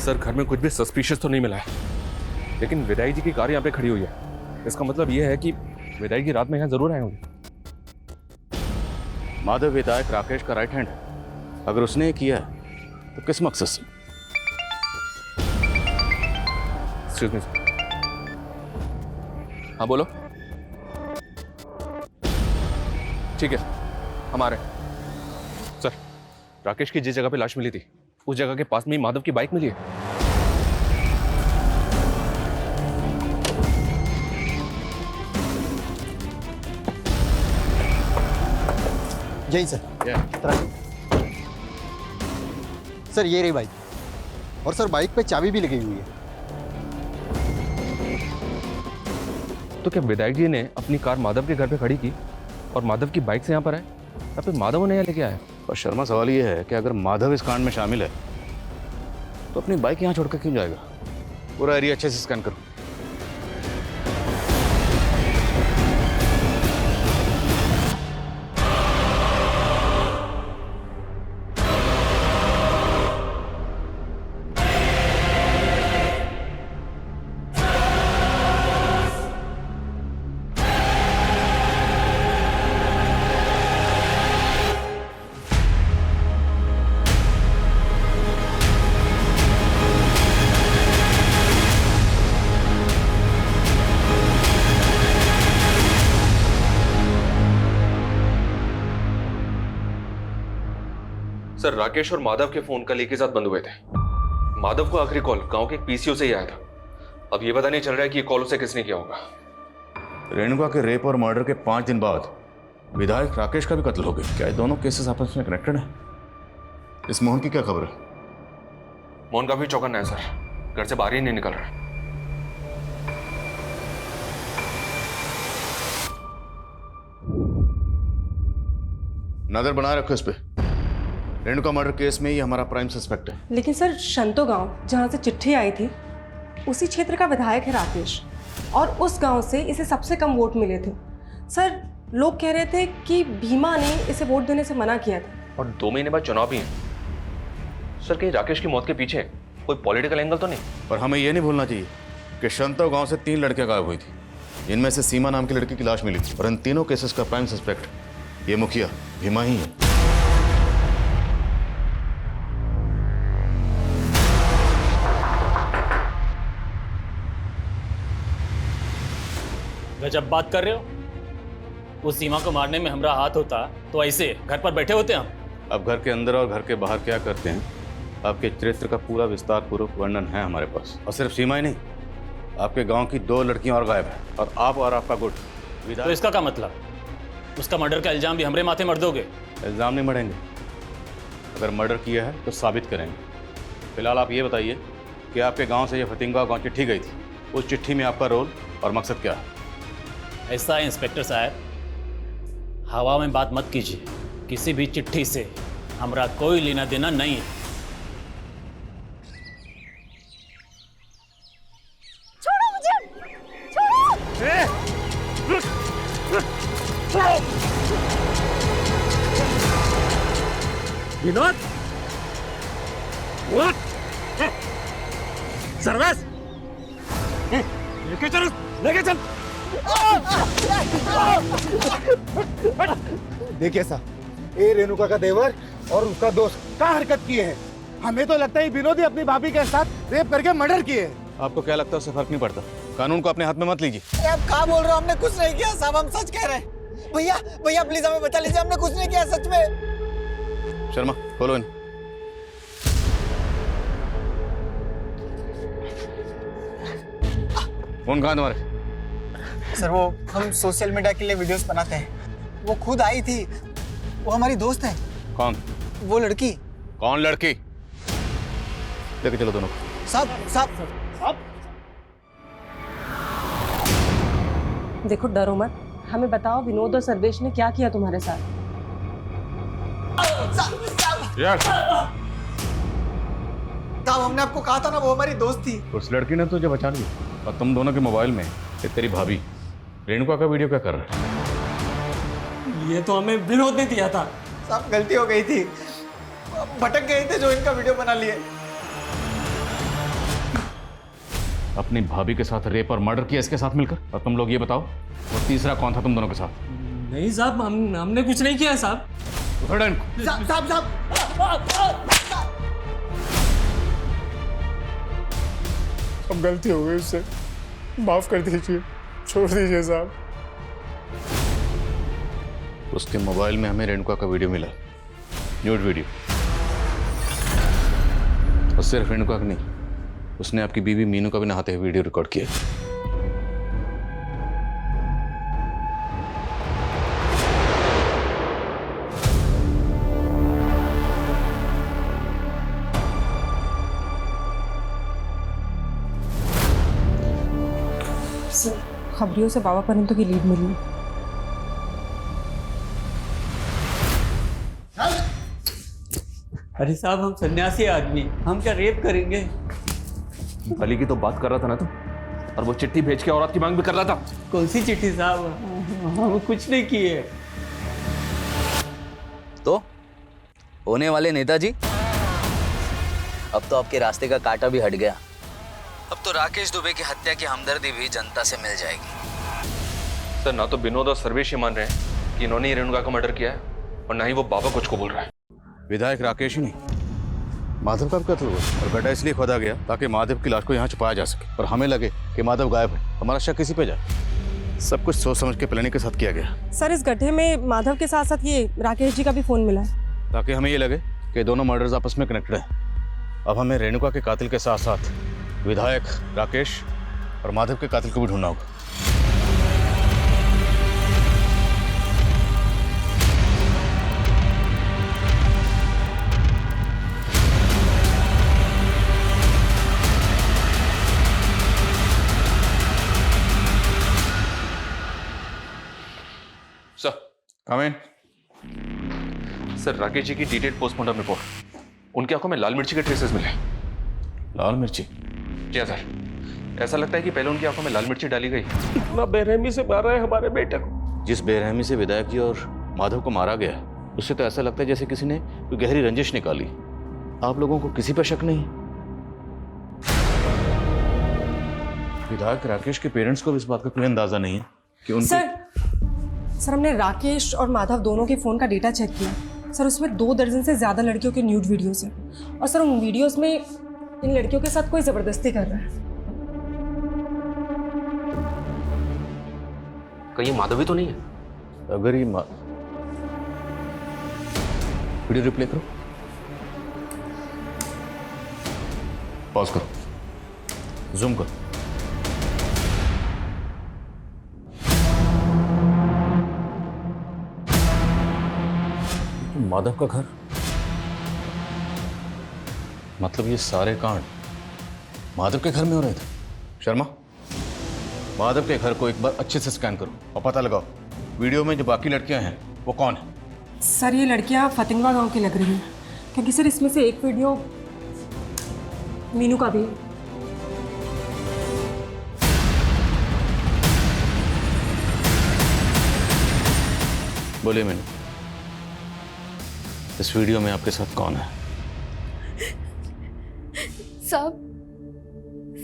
सर घर में कुछ भी सस्पिशियस तो नहीं मिला है, लेकिन विधायक जी की कार यहाँ पे खड़ी हुई है। इसका मतलब ये है कि विधायक जी रात में यहाँ जरूर आए होंगे। माधव विधायक राकेश का राइट हैंड है। अगर उसने ये किया है तो किस मकसद से? Excuse me. हाँ बोलो। ठीक है, हम आ रहे हैं। सर, राकेश की जिस जगह पे लाश मिली थी उस जगह के पास में ही माधव की बाइक मिली है। यही सर। सर ये रही बाइक, और सर बाइक पे चाबी भी लगी हुई है। तो क्या विधायक जी ने अपनी कार माधव के घर पे खड़ी की और माधव की बाइक से यहाँ पर आए, या फिर माधव उन्हें यहाँ लेके आया? और शर्मा, सवाल ये है कि अगर माधव इस कांड में शामिल है तो अपनी बाइक यहाँ छोड़कर क्यों जाएगा? पूरा एरिया अच्छे से स्कैन करो। सर, राकेश और माधव के फोन कल एक ही साथ बंद हुए थे। माधव को आखिरी कॉल गांव के एक पीसीओ से ही आया था। अब ये पता नहीं चल रहा है कि ये कॉल उसे किसने किया होगा। रेणुका के रेप और मर्डर के 5 दिन बाद विधायक राकेश का भी कत्ल हो गया। क्या ये दोनों केसेस आपस में कनेक्टेड हैं? इस मोहन की क्या खबर है? मोहन का भी चौकन्ना है सर, घर से बाहर ही नहीं निकल रहा। नजर बनाए रखो इस पे। रेणुका मर्डर केस में ये हमारा प्राइम सस्पेक्ट है। लेकिन सर, शंतो गांव जहां से चिट्ठी आई थी उसी क्षेत्र का विधायक है राकेश, और उस गांव से इसे सबसे कम वोट मिले थे। सर, लोग कह रहे थे कि भीमा ने इसे वोट देने से मना किया था। और 2 महीने बाद चुनाव भी है। सर, कहीं राकेश की मौत के पीछे कोई पॉलिटिकल एंगल तो नहीं? पर हमें यह नहीं भूलना चाहिए कि शंतो गांव से 3 लड़कियां गायब हुई थी, जिनमें से सीमा नाम की लड़की की लाश मिली थी। और इन तीनों केसेस का प्राइम सस्पेक्ट ये मुखिया भीमा ही है। गजब बात कर रहे हो। उस सीमा को मारने में हमारा हाथ होता तो ऐसे घर पर बैठे होते हम। अब घर के अंदर और घर के बाहर क्या करते हैं, आपके चरित्र का पूरा विस्तार पूर्वक वर्णन है हमारे पास। और सिर्फ सीमा ही नहीं, आपके गांव की 2 लड़कियां और गायब हैं, और आप और आपका गुट। तो इसका क्या मतलब? उसका मर्डर का इल्जाम भी हमारे माथे मर दोगे? इल्जाम नहीं मढ़ेंगे, अगर मर्डर किया है तो साबित करेंगे। फिलहाल आप ये बताइए कि आपके गांव से ये फतिंगा गांव चिट्ठी गई थी, उस चिट्ठी में आपका रोल और मकसद क्या है? ऐसा है इंस्पेक्टर साहब, हवा में बात मत कीजिए। किसी भी चिट्ठी से हमारा कोई लेना देना नहीं है। छोड़ो मुझे, छोड़ो। विनोद, सर्वेश, लेके चल, लेके चल। देखिए साहब, ये रेणुका का देवर और उसका दोस्त क्या हरकत किए हैं। हमें तो लगता है विनोद ही अपनी भाभी के साथ रेप करके मर्डर किए। आपको क्या लगता है उससे फर्क नहीं पड़ता? कानून को अपने हाथ में मत लीजिए। आप क्या बोल रहे हो? हमने कुछ नहीं किया साहब, हम सच कह रहे हैं। भैया भैया प्लीज हमें बचा लीजिए, हमने कुछ नहीं किया सच में। शर्मा, खोलो इन। फोन कहाँ तुम्हारे? सर वो हम सोशल मीडिया के लिए वीडियोस बनाते हैं। वो खुद आई थी, वो हमारी दोस्त है। कौन? वो लड़की। कौन लड़की? लेके चलो दोनों। साहब देखो, डरो मत, हमें बताओ विनोद और सर्वेश ने क्या किया तुम्हारे साथ? साहब हमने आपको कहा था ना, वो हमारी दोस्त थी। उस लड़की ने तुझे बचा लिया, और तुम दोनों के मोबाइल में ये तेरी भाभी रेणुका का वीडियो क्या कर रहा है? ये तो हमें विनोद ने दिया था। साहब गलती हो गई थी, भटक गए थे जो इनका वीडियो बना लिए। अपनी भाभी के साथ रेप और मर्डर किया इसके साथ मिलकर। और तुम लोग ये बताओ, और तीसरा कौन था तुम दोनों के साथ? नहीं साहब, हमने कुछ नहीं किया साहब। उठो इनको। अब गलती हो गई उससे, माफ कर दीजिए, छोड़ दीजिए साहब। उसके मोबाइल में हमें रेणुका का वीडियो मिला, न्यूड वीडियो। और सिर्फ रेणुका का नहीं, उसने आपकी बीवी मीनू का भी नहाते हुए वीडियो रिकॉर्ड किया। सर खबरियों से बाबा परंतु की लीड मिली। अरे साहब, हम सन्यासी आदमी, हम क्या रेप करेंगे? बलि की तो बात कर रहा था ना तुम, और वो चिट्ठी भेज के औरत की मांग भी कर रहा था। कौन सी चिट्ठी साहब? हम कुछ नहीं किए। तो होने वाले नेताजी, अब तो आपके रास्ते का कांटा भी हट गया। अब तो राकेश दुबे की हत्या की हमदर्दी भी जनता से मिल जाएगी। सर, ना तो विनोद और सर्वेश ये मान रहे हैं कि इन्होंने ही रेणुका का मर्डर किया है, और ना ही वो बाबा कुछ को बोल रहा है। विधायक राकेश ही नहीं, माधव का भी कत्ल हुआ, और गड्ढा इसलिए खोदा गया ताकि माधव की लाश को यहाँ छुपाया जा सके, और हमें लगे कि माधव गायब है, हमारा शक किसी पे जाए। सब कुछ सोच समझ के प्लानिंग के साथ किया गया। सर इस गड्ढे में माधव के साथ साथ ये राकेश जी का भी फोन मिला है, ताकि हमें ये लगे कि दोनों मर्डर्स आपस में कनेक्टेड हैं। अब हमें रेणुका के कातिल के साथ साथ विधायक राकेश और माधव के कातिल को भी ढूंढना होगा। सर, कम इन। सर, राकेश जी की डिटेल्ड पोस्टमार्टम रिपोर्ट, उनकी आंखों में लाल मिर्ची के ट्रेसेस मिले। लाल मिर्ची? जी हाँ सर, ऐसा लगता है कि पहले उनकी आंखों में लाल मिर्ची डाली गई। इतना बेरहमी से मारा है हमारे बेटे को। जिस बेरहमी से विधायक जी और माधव को मारा गया, उससे तो ऐसा लगता है जैसे किसी ने कोई गहरी रंजिश निकाली। आप लोगों को किसी पर शक नहीं? विधायक राकेश के पेरेंट्स को भी इस बात का कोई अंदाजा नहीं है कि उनको सर हमने राकेश और माधव दोनों के फ़ोन का डेटा चेक किया। सर उसमें 2 दर्जन से ज़्यादा लड़कियों के न्यूड वीडियोस हैं, और सर उन वीडियोस में इन लड़कियों के साथ कोई ज़बरदस्ती कर रहा है। कहीं ये माधवी तो नहीं है? अगर ये वीडियो रिप्ले करो, पॉज करो, जूम करो। माधव का घर, मतलब ये सारे कांड माधव के घर में हो रहे थे। शर्मा, माधव के घर को एक बार अच्छे से स्कैन करो और पता लगाओ वीडियो में जो बाकी लड़कियां हैं वो कौन है। सर ये लड़कियां फतिंगवा गांव की लग रही हैं, क्योंकि सर इसमें से एक वीडियो मीनू का भी है। बोलिए मीनू, इस वीडियो में आपके साथ कौन है? साहब,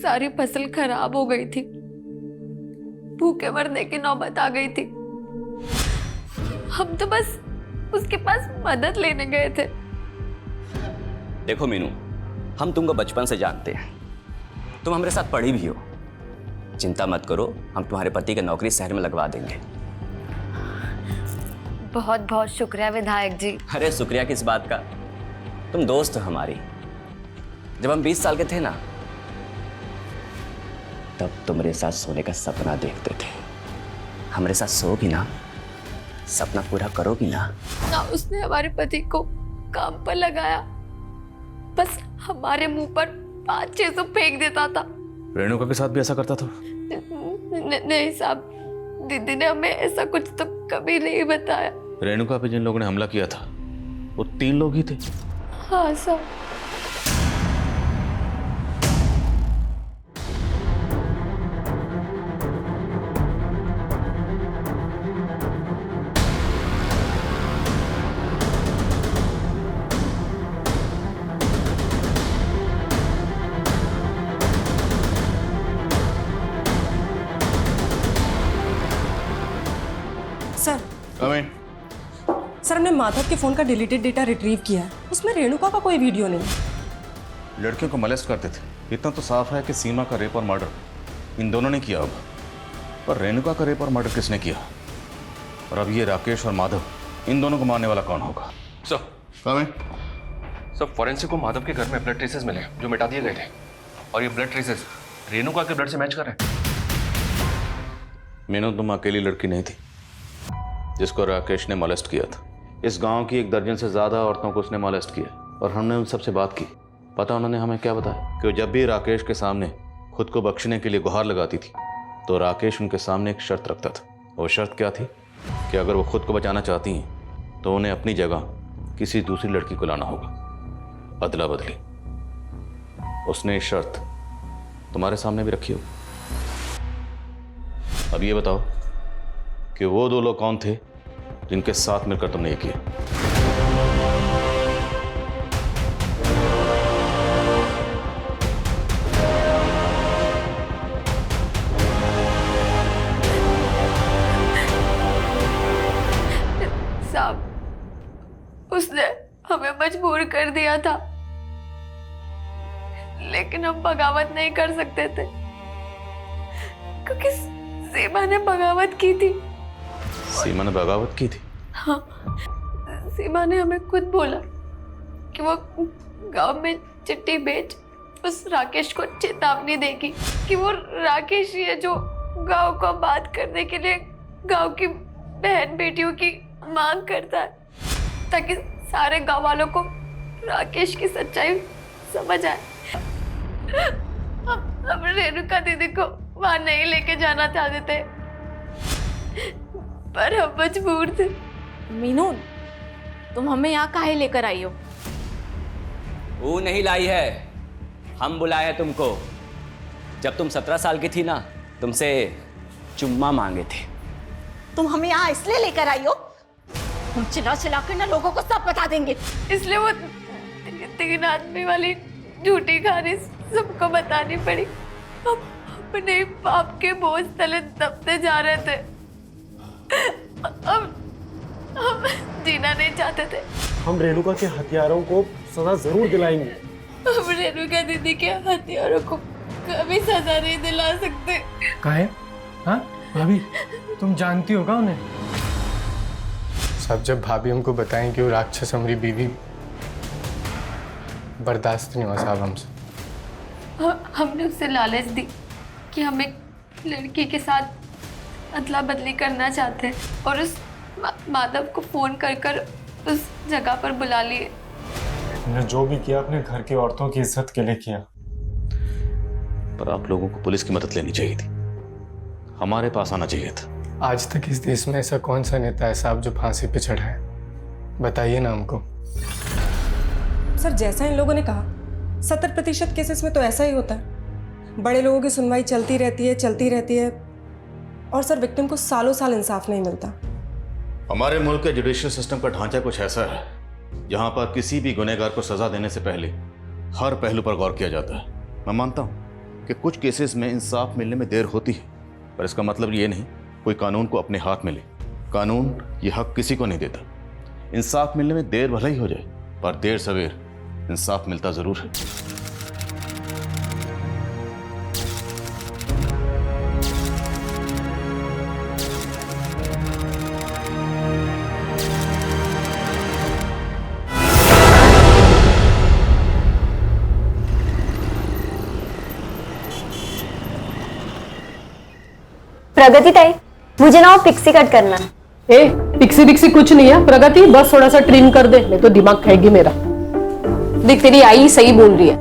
सारी फसल खराब हो गई थी, भूखे मरने की नौबत आ गई थी। हम तो बस उसके पास मदद लेने गए थे। देखो मीनू, हम तुमको बचपन से जानते हैं, तुम हमारे साथ पढ़ी भी हो। चिंता मत करो, हम तुम्हारे पति की नौकरी शहर में लगवा देंगे। बहुत बहुत शुक्रिया विधायक जी। अरे शुक्रिया किस बात का, तुम दोस्त हो हमारी। जब हम 20 साल के थे ना, तब तुम्हारे साथ सोने का सपना देखते थे। हमारे साथ सोगी ना, सपना पूरा करोगी ना? ना उसने हमारे पति को काम पर लगाया, बस हमारे मुंह पर 500 फेंक देता था। रेणुका के साथ भी ऐसा करता था? नहीं साहब, दीदी ने हमें ऐसा कुछ तो कभी नहीं बताया। रेणुका पे जिन लोगों ने हमला किया था वो 3 लोग ही थे। हाँ साहब। सर हमने माधव के फोन का डिलीटेड डेटा रिट्रीव किया है, उसमें रेणुका का कोई वीडियो नहीं। लड़कियों को मोलेस्ट करते थे, इतना तो साफ है कि सीमा का रेप और मर्डर इन दोनों ने किया होगा, पर रेणुका का रेप और मर्डर किसने किया? और अब ये राकेश और माधव इन दोनों को मारने वाला कौन होगा? सर फॉरेंसिक को माधव के घर में ब्लड ट्रेसेस मिले जो मिटा दिए गए थे, और ये ब्लड ट्रेसेस रेणुका के ब्लड से मैच कर रहे हैं। मीनू, तुम अकेली लड़की नहीं थी जिसको राकेश ने मोलेस्ट किया था। इस गांव की 1 दर्जन से ज़्यादा औरतों को उसने मोलेस्ट किया, और हमने उन सबसे बात की। पता उन्होंने हमें क्या बताया? कि जब भी राकेश के सामने खुद को बख्शने के लिए गुहार लगाती थी तो राकेश उनके सामने एक शर्त रखता था। वो शर्त क्या थी? कि अगर वो खुद को बचाना चाहती हैं तो उन्हें अपनी जगह किसी दूसरी लड़की को लाना होगा, अदला बदली। उसने ये शर्त तुम्हारे सामने भी रखी हो। अब ये बताओ कि वो 2 लोग कौन थे जिनके साथ मिलकर तुमने ये किया? साहब, उसने हमें मजबूर कर दिया था, लेकिन हम बगावत नहीं कर सकते थे क्योंकि सीमा ने बगावत की थी। सीमा ने बगावत की थी? हाँ, सीमा ने हमें खुद बोला कि वो गांव में चिट्ठी भेज उस राकेश को चेतावनी देगी कि वो राकेश ही है जो गांव को बात करने के लिए गांव की बहन बेटियों की मांग करता है, ताकि सारे गांव वालों को राकेश की सच्चाई समझ आए। हम रेणुका दीदी को वहां नहीं लेके जाना चाहते थे, पर हम मजबूर थे। मीनू, तुम हमें यहाँ काहे लेकर आई हो? वो नहीं लाई है, हम बुलाए हैं तुमको। जब तुम 17 साल की थी ना, तुमसे चुम्मा मांगे थे। तुम हमें यहाँ इसलिए लेकर आई हो? हम चिल्ला चिल्ला कर ना लोगों को सब बता देंगे। इसलिए वो 3 आदमी वाली झूठी कहानी सबको बतानी पड़ी। हम अपने पाप के बोझ तले दबते जा रहे थे। हम जीना नहीं चाहते थे। हम रेणुका के हत्यारों को सजा जरूर दिलाएंगे। हम रेणुका दीदी के हत्यारों को कभी सजा नहीं दिला सकते। काहे? हाँ भाभी, तुम जानती होगा उन्हें? सब जब भाभी हमको बताएं कि वो राक्षस हमारी बीवी, बर्दाश्त नहीं हुआ साहब हमसे। हमने उसे लालच दी कि हम एक लड़की के साथ अदला बदली करना चाहते हैं, और उस माधव को फोन कर उस जगह पर बुला लिए। हमने जो भी किया अपने घर की औरतों की इज्जत के लिए किया। पर आप लोगों को पुलिस की मदद लेनी चाहिए थी, हमारे पास आना चाहिए था। आज तक इस देश में ऐसा कौन सा नेता है साहब जो फांसी पे चढ़ा है? बताइए ना हमको। सर, जैसा इन लोगों ने कहा, 70% केसेस में तो ऐसा ही होता है। बड़े लोगों की सुनवाई चलती रहती है, और सर विक्टिम को सालों साल इंसाफ नहीं मिलता। हमारे मुल्क के जुडिशियल सिस्टम का ढांचा कुछ ऐसा है जहां पर किसी भी गुनहगार को सजा देने से पहले हर पहलू पर गौर किया जाता है। मैं मानता हूं कि कुछ केसेस में इंसाफ मिलने में देर होती है, पर इसका मतलब ये नहीं कोई कानून को अपने हाथ में ले। कानून ये हक किसी को नहीं देता। इंसाफ मिलने में देर भले ही हो जाए, पर देर सवेर इंसाफ मिलता जरूर है। प्रगति ताई, मुझे ना पिक्सी कट करना है। ए, पिक्सी कुछ नहीं है प्रगति, बस थोड़ा सा ट्रिम कर दे, नहीं तो दिमाग खाएगी मेरा। देख, तेरी आई सही बोल रही है।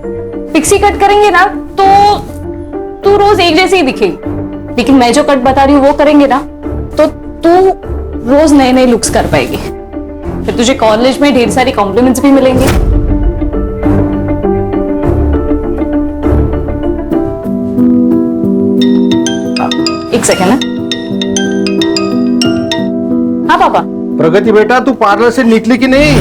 पिक्सी कट करेंगे ना तो तू रोज एक जैसी ही दिखेगी, लेकिन मैं जो कट बता रही हूँ वो करेंगे ना तो तू रोज नए नए लुक्स कर पाएगी। फिर तुझे कॉलेज में ढेर सारी कॉम्प्लीमेंट्स भी मिलेंगे। एक सेकेंड है। हाँ पापा। प्रगति बेटा, तू पार्लर से निकली कि नहीं?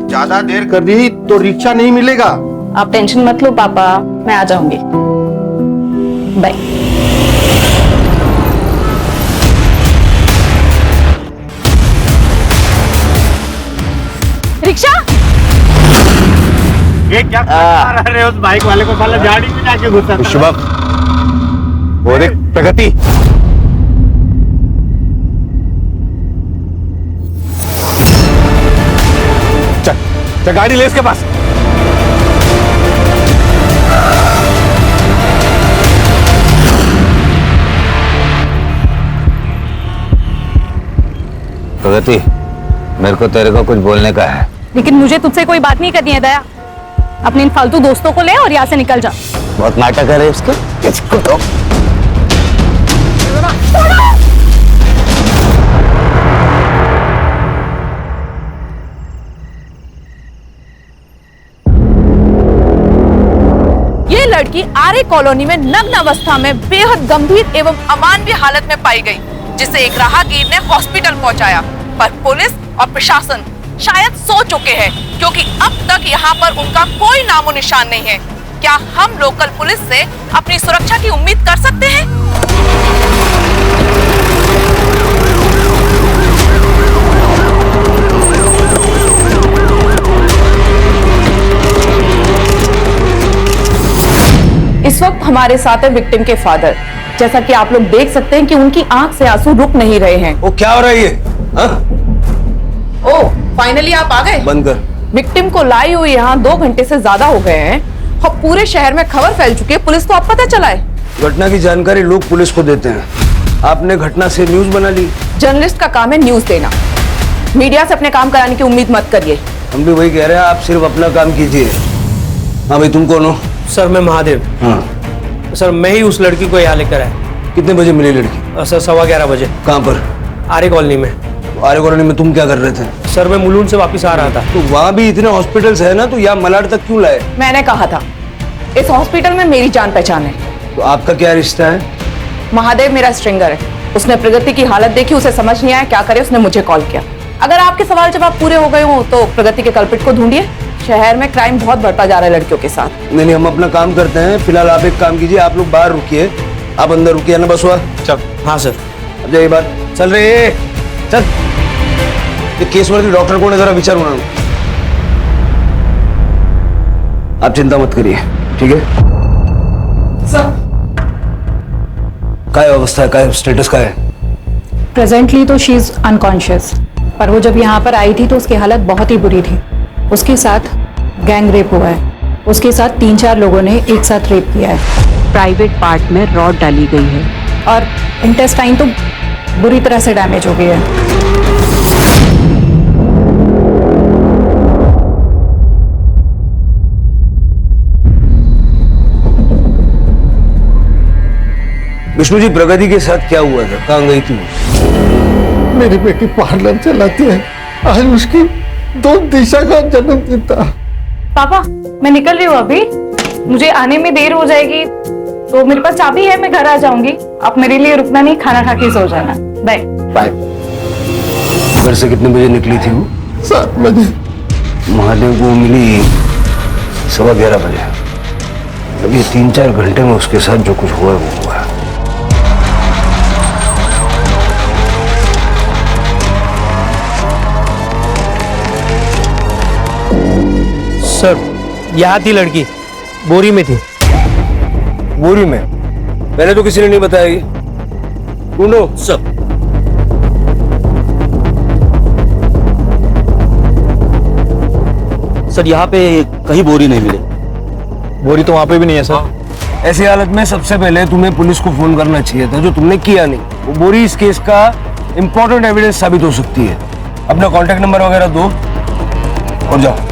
ज्यादा देर कर दी तो रिक्शा नहीं मिलेगा। आप टेंशन मत लो पापा, मैं आ जाऊंगी। बाय। रिक्शा? ये क्या कर रहे हो उस बाइक वाले को? साला गाड़ी में जाके घुसा। शुभम, वो देख प्रगति। चल गाड़ी ले इसके पास। प्रगति, मेरे को तेरे को कुछ बोलने का है। लेकिन मुझे तुझसे कोई बात नहीं करनी है दया। अपने इन फालतू दोस्तों को ले और यहाँ से निकल जा। बहुत नाटक कर रहे इसके। इसको तो ये लड़की आरे कॉलोनी में नग्न अवस्था में बेहद गंभीर एवं अमानवीय हालत में पाई गई, जिसे एक राहगीर ने हॉस्पिटल पहुंचाया। पर पुलिस और प्रशासन शायद सो चुके हैं, क्योंकि अब तक यहाँ पर उनका कोई नामो निशान नहीं है। क्या हम लोकल पुलिस से अपनी सुरक्षा की उम्मीद कर सकते हैं? इस वक्त हमारे साथ है विक्टिम के फादर। जैसा कि आप लोग देख सकते हैं कि उनकी आंख से आंसू रुक नहीं रहे हैं। वो क्या हो रहा है ये? ओह, फाइनली आप आ गए। बंद कर। विक्टिम को लाई हुई यहाँ 2 घंटे से ज्यादा हो गए हैं और पूरे शहर में खबर फैल चुकी है। पुलिस को अब पता चला है। घटना की जानकारी लोग पुलिस को देते हैं, आपने घटना से न्यूज बना ली। जर्नलिस्ट का काम है न्यूज देना, मीडिया से अपने काम कराने की उम्मीद मत करिए। हम भी वही कह रहे हैं, आप सिर्फ अपना काम कीजिए। हाँ भाई, तुम कौन हो? सर मैं महादेव। हाँ सर, मैं ही उस लड़की को यहाँ लेकर आया। कितने बजे मिली लड़की? सर 11:15 बजे। कहाँ पर? आरे कॉलोनी में। आरे कॉलोनी में तुम क्या कर रहे थे? सर मैं मुलुंड से वापस आ रहा था। तो वहाँ भी इतने हॉस्पिटल्स है ना, तो यहाँ मलाड तक क्यों लाए? मैंने कहा था इस हॉस्पिटल में मेरी जान पहचान है। तो आपका क्या रिश्ता है? महादेव मेरा स्ट्रिंगर है। उसने प्रगति की हालत देखी, उसे समझ नहीं आया क्या करे, उसने मुझे कॉल किया। अगर आपके सवाल जवाब पूरे हो गए हो तो प्रगति के कल्प्रिट को ढूंढिए। शहर में क्राइम बहुत बढ़ता जा रहा है लड़कियों के साथ। नहीं, हम अपना काम करते हैं। फिलहाल आप एक काम कीजिए, आप लोग बाहर रुकिए, आप अंदर रुकिए ना। बस हुआ? चल। हाँ सर। अब जाइए बात। चल रहे चल। ये केस वर्दी डॉक्टर को जरा विचार होना। आप चिंता मत करिए, ठीक है? सर क्या अवस्था है, क्या स्टेटस का है? प्रेजेंटली तो शी इज अनकॉन्शियस, पर वो जब यहाँ पर आई थी तो उसकी हालत बहुत ही बुरी थी। उसके साथ गैंग रेप हुआ है। उसके साथ 3-4 लोगों ने एक साथ रेप किया है। प्राइवेट पार्ट में रॉड डाली गई है और इंटेस्टाइन तो बुरी तरह से डैमेज हो गई है। विष्णु जी, प्रगति के साथ क्या हुआ था? कहाँ गई थी? मेरी बेटी पार्लर चलाती है। आज उसकी 2 दिशा का जन्मदिन था। पापा मैं निकल रही हूँ अभी, मुझे आने में देर हो जाएगी, तो मेरे पास चाबी है, मैं घर आ जाऊंगी। आप मेरे लिए रुकना नहीं, खाना खा के सो जाना। Bye bye. घर से कितने बजे निकली थी वो? 7 बजे। महादेव को मिली 11:15 बजे। अब ये 3-4 घंटे में उसके साथ जो कुछ हुआ वो हुआ। सर यहाँ थी लड़की, बोरी में थी। बोरी में? पहले तो किसी ने नहीं बताया ये। ढूंढो। सर सर यहाँ पे कहीं बोरी नहीं मिली। बोरी तो वहां पे भी नहीं है सर। ऐसी हालत में सबसे पहले तुम्हें पुलिस को फोन करना चाहिए था, जो तुमने किया नहीं। वो बोरी इस केस का इंपॉर्टेंट एविडेंस साबित हो सकती है। अपना कॉन्टेक्ट नंबर वगैरह दो और जाओ।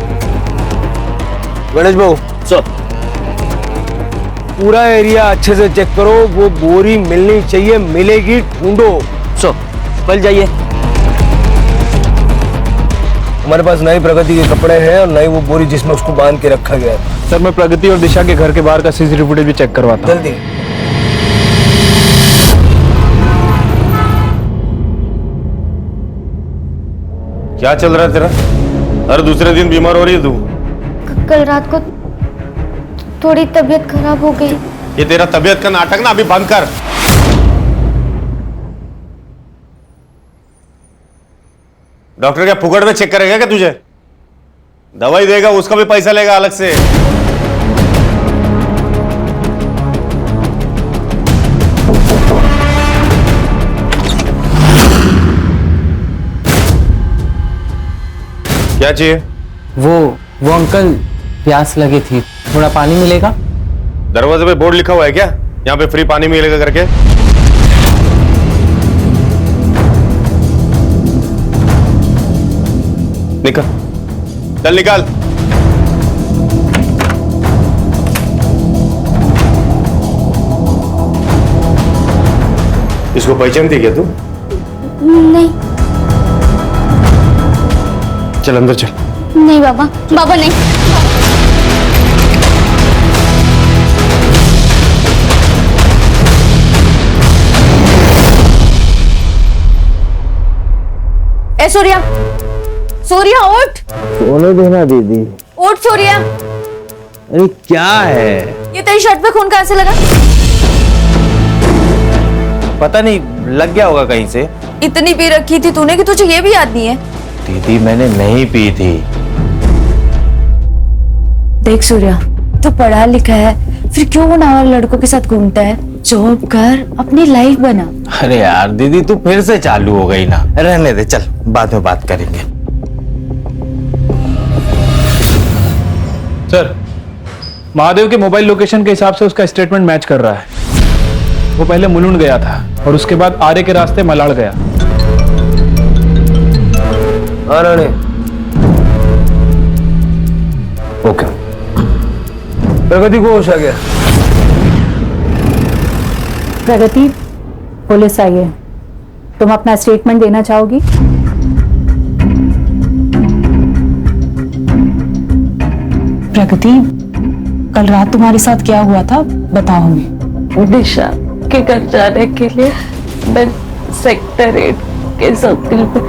गणेश बाबू। सर पूरा एरिया अच्छे से चेक करो, वो बोरी मिलनी चाहिए, मिलेगी, ढूंढो। सर कल जाइए। हमारे पास नई प्रगति के कपड़े हैं और नई वो बोरी जिसमें उसको बांध के रखा गया है। सर मैं प्रगति और दिशा के घर के बाहर का सीसीटीवी फुटेज भी चेक करवाता हूं। जल्दी। क्या चल रहा है तेरा? हर दूसरे दिन बीमार हो रही है तू। कल रात को थोड़ी तबीयत खराब हो गई। ये तेरा तबीयत का नाटक ना अभी बंद कर। डॉक्टर क्या फुकट में चेक करेगा क्या तुझे? दवाई देगा, उसका भी पैसा लेगा अलग से। क्या चाहिए? वो अंकल प्यास लगी थी, थोड़ा पानी मिलेगा? दरवाजे पे बोर्ड लिखा हुआ है क्या यहाँ पे फ्री पानी मिलेगा करके? निकल, चल निकाल। इसको पहचानती क्या तू? नहीं। चल अंदर चल। नहीं बाबा, बाबा नहीं। ए सूर्या, सूर्या उठ। सोने देना दीदी। उठ सूर्या। अरे क्या है? ये तेरी शर्ट पे खून कहाँ से लगा? पता नहीं, लग गया होगा कहीं से। इतनी पी रखी थी तूने कि तुझे ये भी याद नहीं है? दीदी मैंने नहीं पी थी। देख सूर्या, तू पढ़ा लिखा है, फिर क्यों उन और लड़कों के साथ घूमता है? जॉब कर, अपनी लाइफ बना। अरे यार दीदी तू फिर से चालू हो गई ना, रहने दे, चल बाद में बात करेंगे। सर, महादेव के मोबाइल लोकेशन के हिसाब से उसका स्टेटमेंट मैच कर रहा है। वो पहले मुलुंड गया था और उसके बाद आरे के रास्ते मलाड़ गया। ओके, प्रगति को होश आ गया। प्रगति, पुलिस आई है, तुम अपना स्टेटमेंट देना चाहोगी? प्रगति, कल रात तुम्हारे साथ क्या हुआ था बताओ हमें। दिशा के घर जाने के लिए मैं सेक्टर 8 के सर्किल पे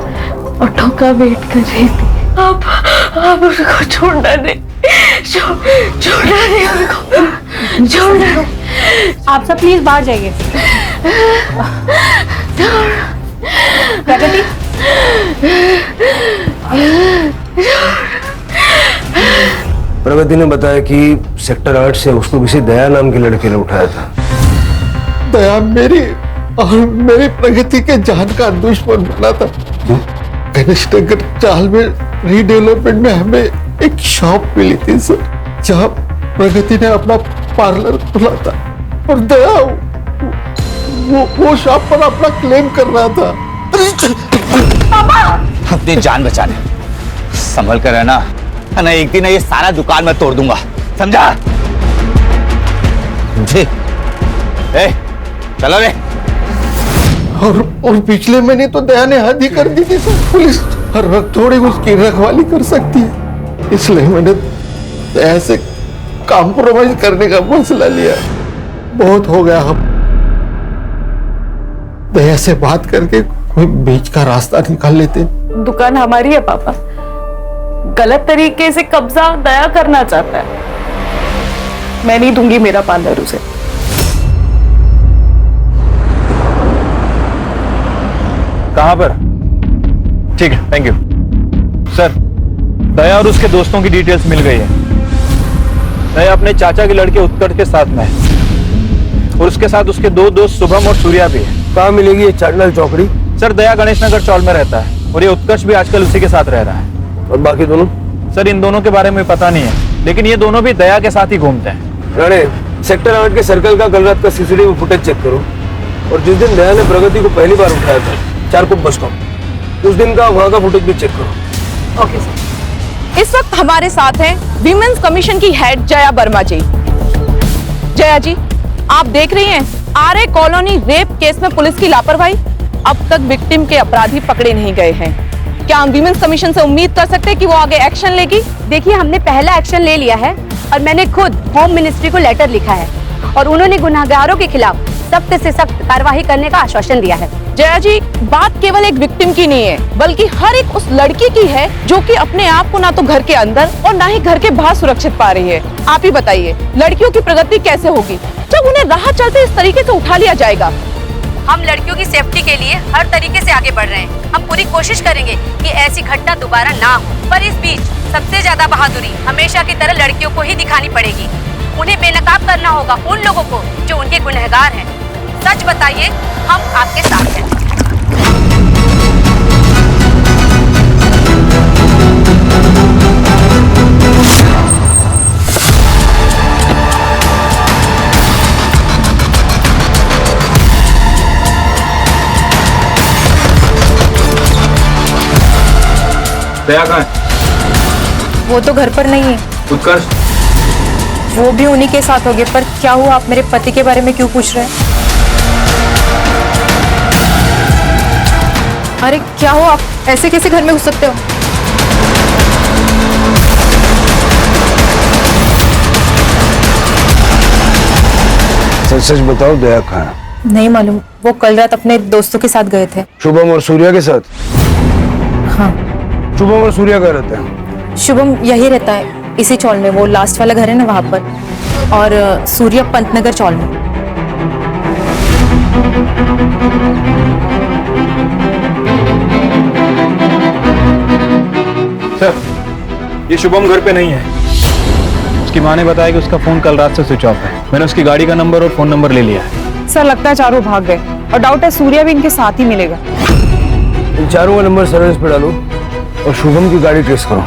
ऑटो का वेट कर रही थी। आप उसको छोड़ना नहीं, छोड़ना नहीं उनको, छोड़ना। आप सब प्लीज बाहर जाइए। प्रगति, प्रगति ने बताया कि सेक्टर 8 से उसको किसी दया नाम के लड़के ने उठाया था। दया मेरी और मेरी प्रगति के जान का दुश्मन बना था। गणेश नगर चाल में रीडेवलपमेंट में हमें एक शॉप मिली थी सर, जहाँ प्रगति ने अपना पार्लर खोला था और दया वो शॉप पर अपना क्लेम कर रहा था। अपनी जान बचाने संभल कर रहना, ना एक दिन ये सारा दुकान में तोड़ दूंगा, समझा? जी, चलो रे। और पिछले महीने तो दया ने हद ही कर दी थी सर। पुलिस हर वक्त थोड़ी उसकी रखवाली कर सकती है, इसलिए मैंने दया से कॉम्प्रोमाइज करने का फैसला लिया। बहुत हो गया, हम दया से बात करके कोई बीच का रास्ता निकाल लेते। दुकान हमारी है पापा, गलत तरीके से कब्जा दया करना चाहता है। मैं नहीं दूंगी मेरा पार्लर उसे। कहां पर? ठीक है, थैंक यू सर। दया और उसके दोस्तों की डिटेल्स मिल गई है। दया अपने चाचा के लड़के उत्कर्ष के साथ में है और उसके साथ उसके दो दोस्त शुभम और सूर्या भी है। कहाँ मिलेगी ये चाटलाल चौकड़ी? सर, दया गणेश नगर चौल में रहता है और ये उत्कर्ष भी आजकल उसी के साथ रह रहा है। और बाकी दोनों? सर, इन दोनों के बारे में पता नहीं है, लेकिन ये दोनों भी दया के साथ ही घूमते हैं। राणे, सेक्टर 8 के सर्कल का कल रात का सीसीटीवी फुटेज चेक करो और जिस दिन दया ने प्रगति को पहली बार उठाया था चारकोप बस स्टॉप, उस दिन का वहां का फुटेज भी चेक करो। Okay sir. इस वक्त हमारे साथ हैं विमेंस कमीशन की हेड जया वर्मा जी। जया जी, आप देख रही हैं आरए कॉलोनी रेप केस में पुलिस की लापरवाही। अब तक विक्टिम के अपराधी पकड़े नहीं गए हैं। क्या हम विमेंस कमीशन से उम्मीद कर सकते हैं कि वो आगे एक्शन लेगी? देखिए, हमने पहला एक्शन ले लिया है और मैंने खुद होम मिनिस्ट्री को लेटर लिखा है और उन्होंने गुनहगारों के खिलाफ सख्त से सख्त कार्रवाई करने का आश्वासन दिया है। जया जी, बात केवल एक विक्टिम की नहीं है, बल्कि हर एक उस लड़की की है जो कि अपने आप को ना तो घर के अंदर और ना ही घर के बाहर सुरक्षित पा रही है। आप ही बताइए, लड़कियों की प्रगति कैसे होगी जब उन्हें राह चलते इस तरीके से उठा लिया जाएगा? हम लड़कियों की सेफ्टी के लिए हर तरीके से आगे बढ़ रहे हैं। हम पूरी कोशिश करेंगे कि ऐसी घटना दोबारा ना हो, पर इस बीच सबसे ज्यादा बहादुरी हमेशा की तरह लड़कियों को ही दिखानी पड़ेगी। उन्हें बेनकाब करना होगा उन लोगों को जो उनके गुनहगार हैं। सच बताइए, हम आपके साथ हैं। दया कहाँ है? वो तो घर पर नहीं है। उत्कर्ष, वो भी उन्हीं के साथ होंगे। पर क्या हुआ, आप मेरे पति के बारे में क्यों पूछ रहे हैं? अरे क्या हुआ, आप ऐसे कैसे घर में घुस सकते हो? सच सच बताओ, दया कहाँ है? नहीं मालूम, वो कल रात अपने दोस्तों के साथ गए थे। शुभम और सूर्या के साथ? हाँ। शुभम और सूर्या कहाँ रहते हैं? शुभम यही रहता है, इसी चौल में। वो लास्ट वाला घर है ना, वहां पर। और सूर्या पंतनगर चौल में। सर, ये शुभम घर पे नहीं है। उसकी माँ ने बताया कि उसका फोन कल रात से स्विच ऑफ है। मैंने उसकी गाड़ी का नंबर और फोन नंबर ले लिया है। सर लगता है चारों भाग गए, और डाउट है सूर्या भी इनके साथ ही मिलेगा। इन चारों का नंबर सर्विस पे डालो और शुभम की गाड़ी ट्रेस करो।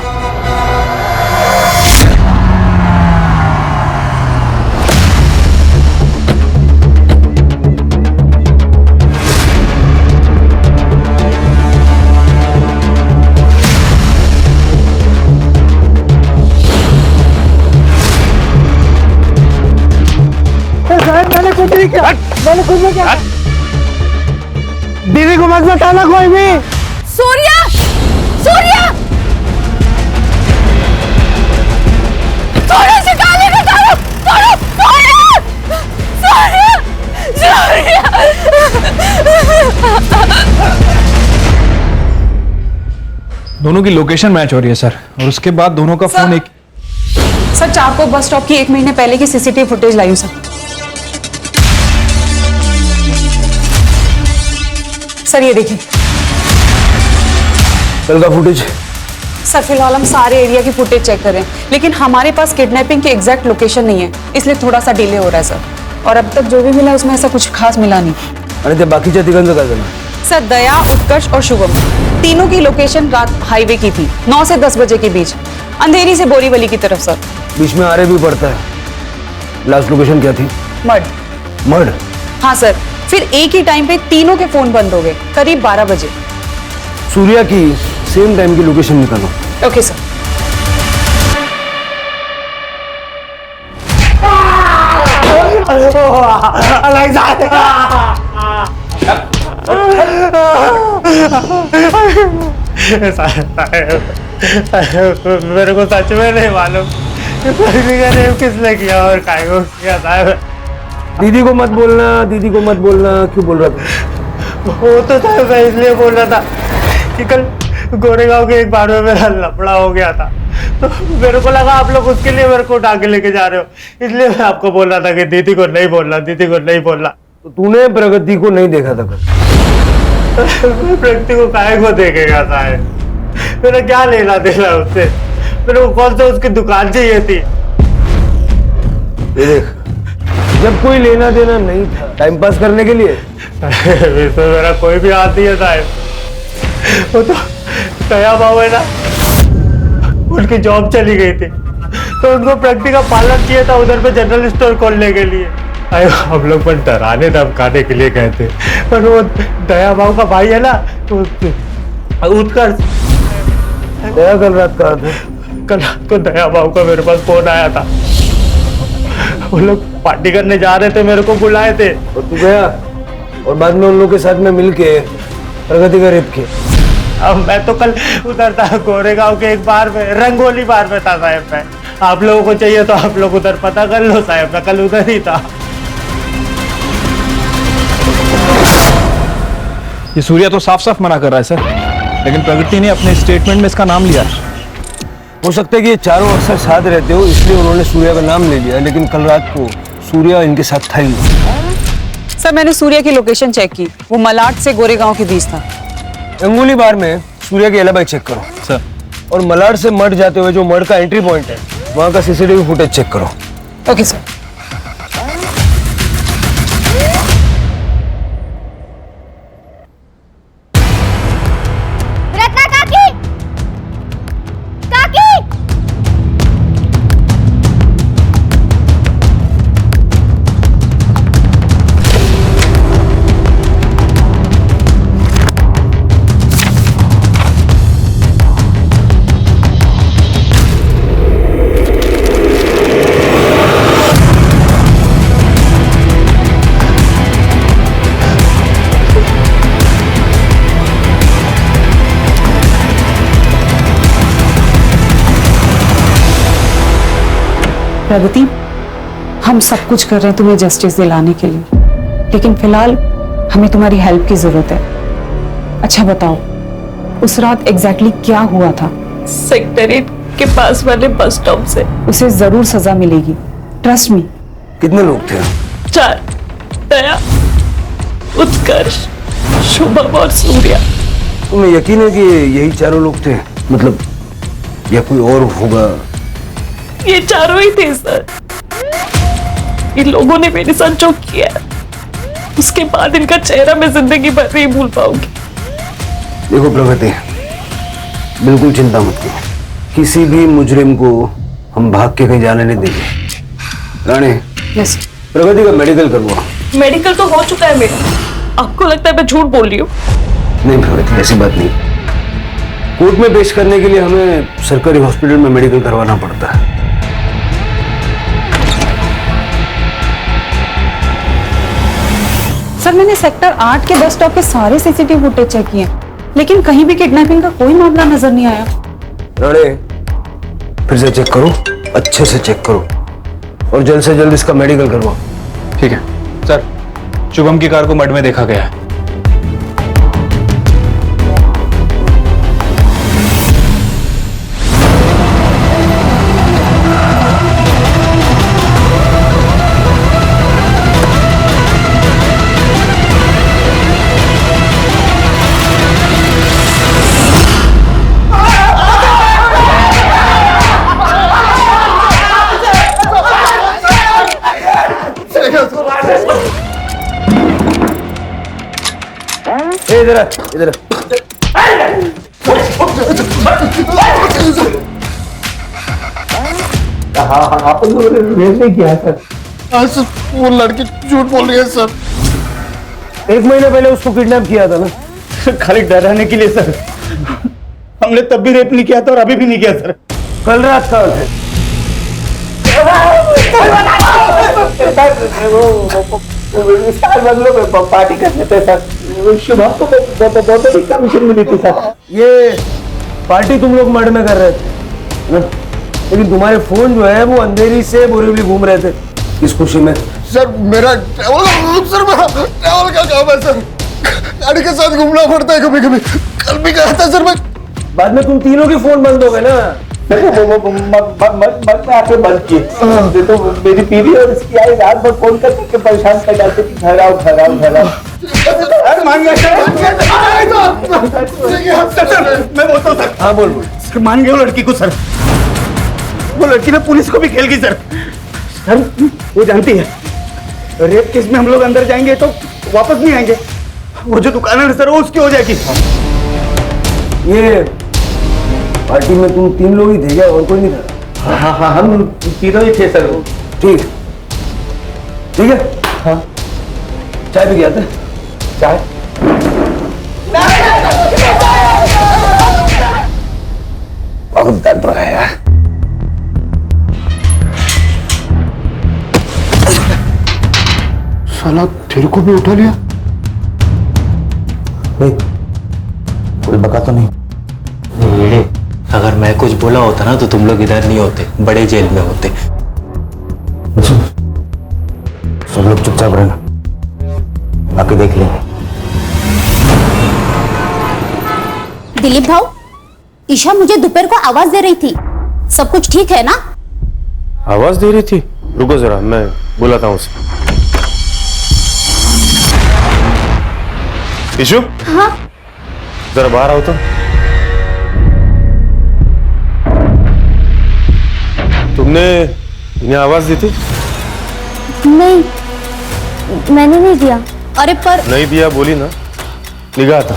मैंने कुछ नहीं किया, मैंने कुछ नहीं किया। दीदी को मत बताना कोई भी। सूर्या, सूर्या, सूर्या से गाली निकालो, सूर्या, सूर्या, दोनों की लोकेशन मैच हो रही है सर, और उसके बाद दोनों का फोन एक। सर चारकोल बस स्टॉप की 1 महीने पहले की सीसीटीवी फुटेज लाई हूं सर। सर ये देखिए। कल का फुटेज? सर फिलहाल हम सारे एरिया की फुटेज चेक कर रहे हैं, लेकिन हमारे पास किडनैपिंग की एग्जैक्ट लोकेशन नहीं है, इसलिए थोड़ा सा डिले हो रहा है सर। और अब तक जो भी मिला उसमें ऐसा कुछ खास मिला नहीं। आणि ते बाकीच्या तिघांचं काय झालं? सर दया, उत्कर्ष और शुभम तीनों की लोकेशन रात हाईवे की थी, 9 से 10 बजे के बीच, अंधेरी से बोरीवली की तरफ सर। बीच में आरे भी पड़ता है। लास्ट लोकेशन क्या थी? मड। मड? हाँ सर, फिर एक ही टाइम पे तीनों के फोन बंद हो गए, करीब 12 बजे। सूर्या की सेम टाइम की लोकेशन निकालो। Okay sir. मेरे को सच में नहीं मालूम किसने किया और काय को किया साहब। दीदी को मत बोलना, दीदी को मत बोलना। क्यों बोल रहा था? वो तो साहब मैं इसलिए बोल रहा था कि कल गोरेगांव के एक बार में मेरा लफड़ा हो गया था, तो मेरे को लगा आप लोग उसके लिए मेरे को उठा के लेके जा रहे हो, इसलिए मैं आपको बोल रहा था कि दीदी को नहीं बोलना, दीदी को नहीं बोलना। तो तूने प्रगति को नहीं देखा था कल? प्रगति को काहे को देखेगा साहब? मेरा क्या लेना देना उससे? मेरे को कौन सा उसकी दुकान चाहिए थी? ये देख, जब कोई लेना देना नहीं था, टाइम पास करने के लिए। तो मेरा कोई भी हाथ नहीं है साहब। वो तो दया बाबू है ना, उनकी जॉब चली गई थी, तो उनको प्रगति का पार्लर चाहिए था उधर पे जनरल स्टोर खोलने के लिए। अरे हम लोग पर डराने धमकाने के लिए गए थे, पर वो दया बाबू का भाई है ना, उत्कर्ष। दया कल रात कहा था? कल रात को दया बाबू का मेरे पास फोन आया था, वो लोग पार्टी करने जा रहे थे, मेरे को बुलाए थे। और तू गया और बाद में उन लोगों के साथ में मिलके प्रगति का रेप किया। अब मैं तो कल उधर था गोरेगांव के एक बार में, रंगोली बार में था साहब। मैं, आप लोगों को चाहिए तो आप लोग उधर पता कर लो साहब, मैं कल उधर ही था। ये सूर्या तो साफ साफ मना कर रहा है सर, लेकिन प्रगति ने अपने स्टेटमेंट में इसका नाम लिया। हो सकता है कि ये चारों अक्सर साथ रहते हो, इसलिए उन्होंने सूर्या का नाम ले लिया, लेकिन कल रात को सूर्या इनके साथ था ही। सर मैंने सूर्या की लोकेशन चेक की, वो मलाड से गोरेगांव के बीच था। अंगुली बार में सूर्या की एलिबी चेक करो सर, और मलाड से मड जाते हुए जो मड का एंट्री पॉइंट है वहां का सीसीटीवी फुटेज चेक करो। Okay sir. रत्ना काकी, काकी, प्रगति, हम सब कुछ कर रहे हैं तुम्हें जस्टिस दिलाने के लिए, लेकिन फिलहाल हमें तुम्हारी हेल्प की जरूरत है। अच्छा बताओ, उस रात एग्जैक्टली क्या हुआ था? सेक्रेटरीट के पास वाले बस स्टॉप से। उसे जरूर सजा मिलेगी, ट्रस्ट मी। कितने लोग थे? 4, दया, उत्कर्ष, शुभम और सूर्या। तुम्हें यकीन है कि यही चारों लोग थे? मतलब या कोई और होगा? ये चारों ही थे सर। इन लोगों ने मेरे साथ जो किया, उसके बाद इनका चेहरा मैं जिंदगी भर नहीं भूल पाऊंगी। देखो प्रगति, बिल्कुल चिंता मत करो, किसी भी मुजरिम को हम भाग के कहीं जाने नहीं देंगे। राणे, यस। प्रगति का मेडिकल करवा। मेडिकल तो हो चुका है मेरा। आपको लगता है मैं झूठ बोल रही हूँ? नहीं प्रगति, ऐसी बात नहीं। कोर्ट में पेश करने के लिए हमें सरकारी हॉस्पिटल में मेडिकल करवाना पड़ता है। सर, मैंने सेक्टर 8 के बस स्टॉप के सारे सीसीटीवी फुटेज चेक किए, लेकिन कहीं भी किडनैपिंग का कोई मामला नजर नहीं आया। राणे, फिर से चेक करो, अच्छे से चेक करो और जल्द से जल्द इसका मेडिकल करवाओ। ठीक है सर। शुभम की कार को मड में देखा गया है। इधर इधर। आपने नहीं किया सर? सर, वो लड़की झूठ बोल रही है सर। 1 महीने पहले उसको किडनैप किया था ना? खाली डराने के लिए सर। हमने तब भी रेप नहीं किया था और अभी भी नहीं किया सर। कल रात का है। पार्टी करने थे सर। शुभम को बहुत बड़ी कमीशन मिली थी सर। ये पार्टी तुम लोग मर्ड में कर रहे थे, लेकिन तुम्हारे फोन जो है वो अंधेरी से बोरीवली घूम रहे थे। किस खुशी में? सर मेरा ट्रैवल का काम है सर। गाड़ी के साथ घूमना पड़ता है कभी कभी। कल भी कहा था सर मैं। बाद में तुम तीनों के फोन बंद हो गए ना? आके बंद किए तो मेरी बीवी और इसकी आई रात भर फोन करके परेशान कर डालती थी, घर आओ घर आओ घर आओ। मान गया सर। मैं बोलता हूँ सर। हाँ बोल। मान गया लड़की को सर। वो लड़की ने पुलिस को भी खेल गई सर। सर वो जानती है रेप केस में हम लोग अंदर जाएंगे तो वापस नहीं आएंगे। वो जो दुकान है सर वो उसकी हो जाएगी। ये पार्टी में तुम 3 लोग ही थे क्या, और कोई नहीं था? हाँ हम तीनों ही थे सर। ठीक है। हाँ चाय भी गया था? चाय बहुत दर्द रहा है यार। साला तेरे को भी उठा लिया? नहीं, कोई बका तो नहीं। अगर मैं कुछ बोला होता ना तो तुम लोग इधर नहीं होते, बड़े जेल में होते। सब लोग चुपचाप रहना, बाकी देख लेंगे। दिलीप भाऊ, ईशा मुझे दोपहर को आवाज दे रही थी, सब कुछ ठीक है ना? आवाज दे रही थी? रुको जरा, मैं बुलाता हूँ उसे। ईशु? हाँ? जरा बाहर आओ तो। तुमने इन्हें आवाज दी थी? नहीं, मैंने नहीं दिया। अरे पर नहीं दिया बोली ना, निगाह था।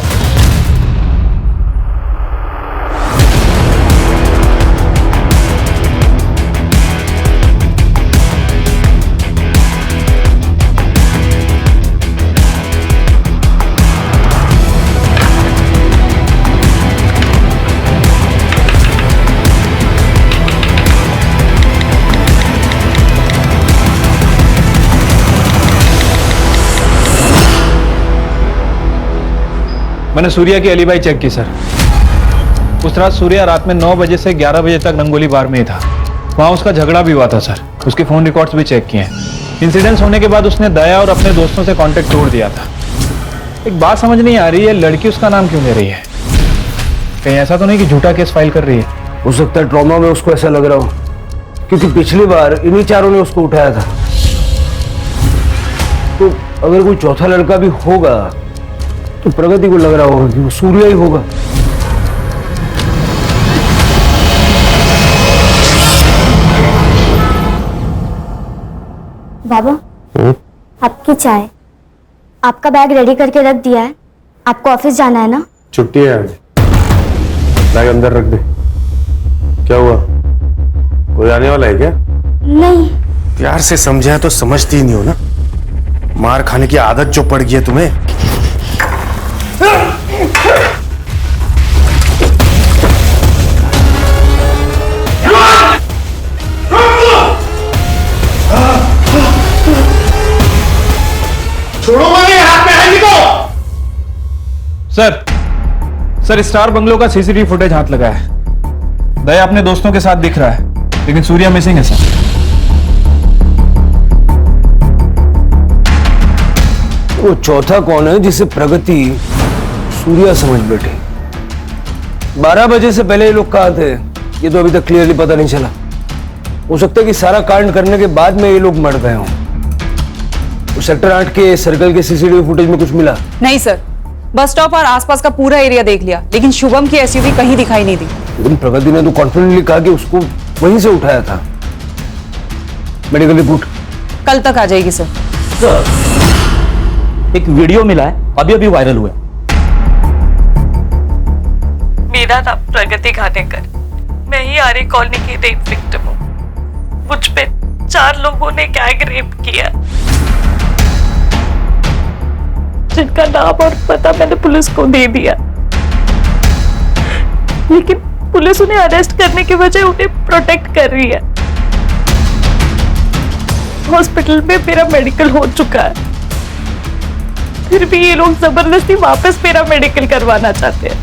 मैंने सूर्या की एलिबाई चेक की सर। उस रात सूर्या रात में 9 बजे से 11 बजे तक रंगोली बार में ही था। वहाँ उसका झगड़ा भी हुआ था सर, उसके फोन रिकॉर्ड्स भी चेक किए हैं। इंसिडेंट्स होने के बाद उसने दया और अपने दोस्तों से कांटेक्ट तोड़ दिया था। एक बात समझ नहीं आ रही है, लड़की उसका नाम क्यों ले रही है? कहीं ऐसा तो नहीं कि झूठा केस फाइल कर रही है? हो सकता है ट्रॉमा में उसको ऐसा लग रहा हो, क्योंकि पिछली बार इन्हीं चारों ने उसको उठाया था। तो अगर कोई चौथा लड़का भी होगा तो प्रगति को लग रहा होगा कि वो सूर्या ही होगा। बाबा, आपकी चाय। आपका बैग रेडी करके रख दिया है। आपको ऑफिस जाना है ना? छुट्टी है आज। बैग अंदर रख दे। क्या हुआ, कोई आने वाला है क्या? नहीं। प्यार से समझाया तो समझती ही नहीं हो ना। मार खाने की आदत जो पड़ गई है तुम्हें। छोड़ो मुझे, हाथ में है निको। सर स्टार बंगलो का सीसीटीवी फुटेज हाथ लगा है। दया अपने दोस्तों के साथ दिख रहा है, लेकिन सूर्या मिसिंग है सर। वो चौथा कौन है जिसे प्रगति सूर्या समझ बैठे? 12 बजे से पहले ये लोग कहाँ थे, ये तो अभी तक क्लियरली पता नहीं चला। हो सकता है कि सारा कांड करने के बाद में ये लोग मर गए हों। सेक्टर 8 के सर्कल के सीसीटीवी फुटेज में कुछ मिला? नहीं सर, बस स्टॉप और आसपास का पूरा एरिया देख लिया, लेकिन शुभम की एसयूवी कहीं दिखाई नहीं दी। लेकिन प्रगति ने तो कॉन्फिडेंटली कहा कि उसको वहीं से उठाया था। मेडिकल रिपोर्ट कल तक आ जाएगी सर। एक वीडियो मिला है, अभी अभी वायरल हुआ है। मेरा नाम प्रगति खानेकर, मैं ही आर्य कॉलोनी की रेप विक्टिम हूँ। मुझ पे 4 लोगों ने गैंग रेप किया, जिनका नाम और पता मैंने पुलिस को दे दिया, लेकिन पुलिस उन्हें अरेस्ट करने के बजाय उन्हें प्रोटेक्ट कर रही है। हॉस्पिटल में मेरा मेडिकल हो चुका है, फिर भी ये लोग जबरदस्ती वापस मेरा मेडिकल करवाना चाहते हैं।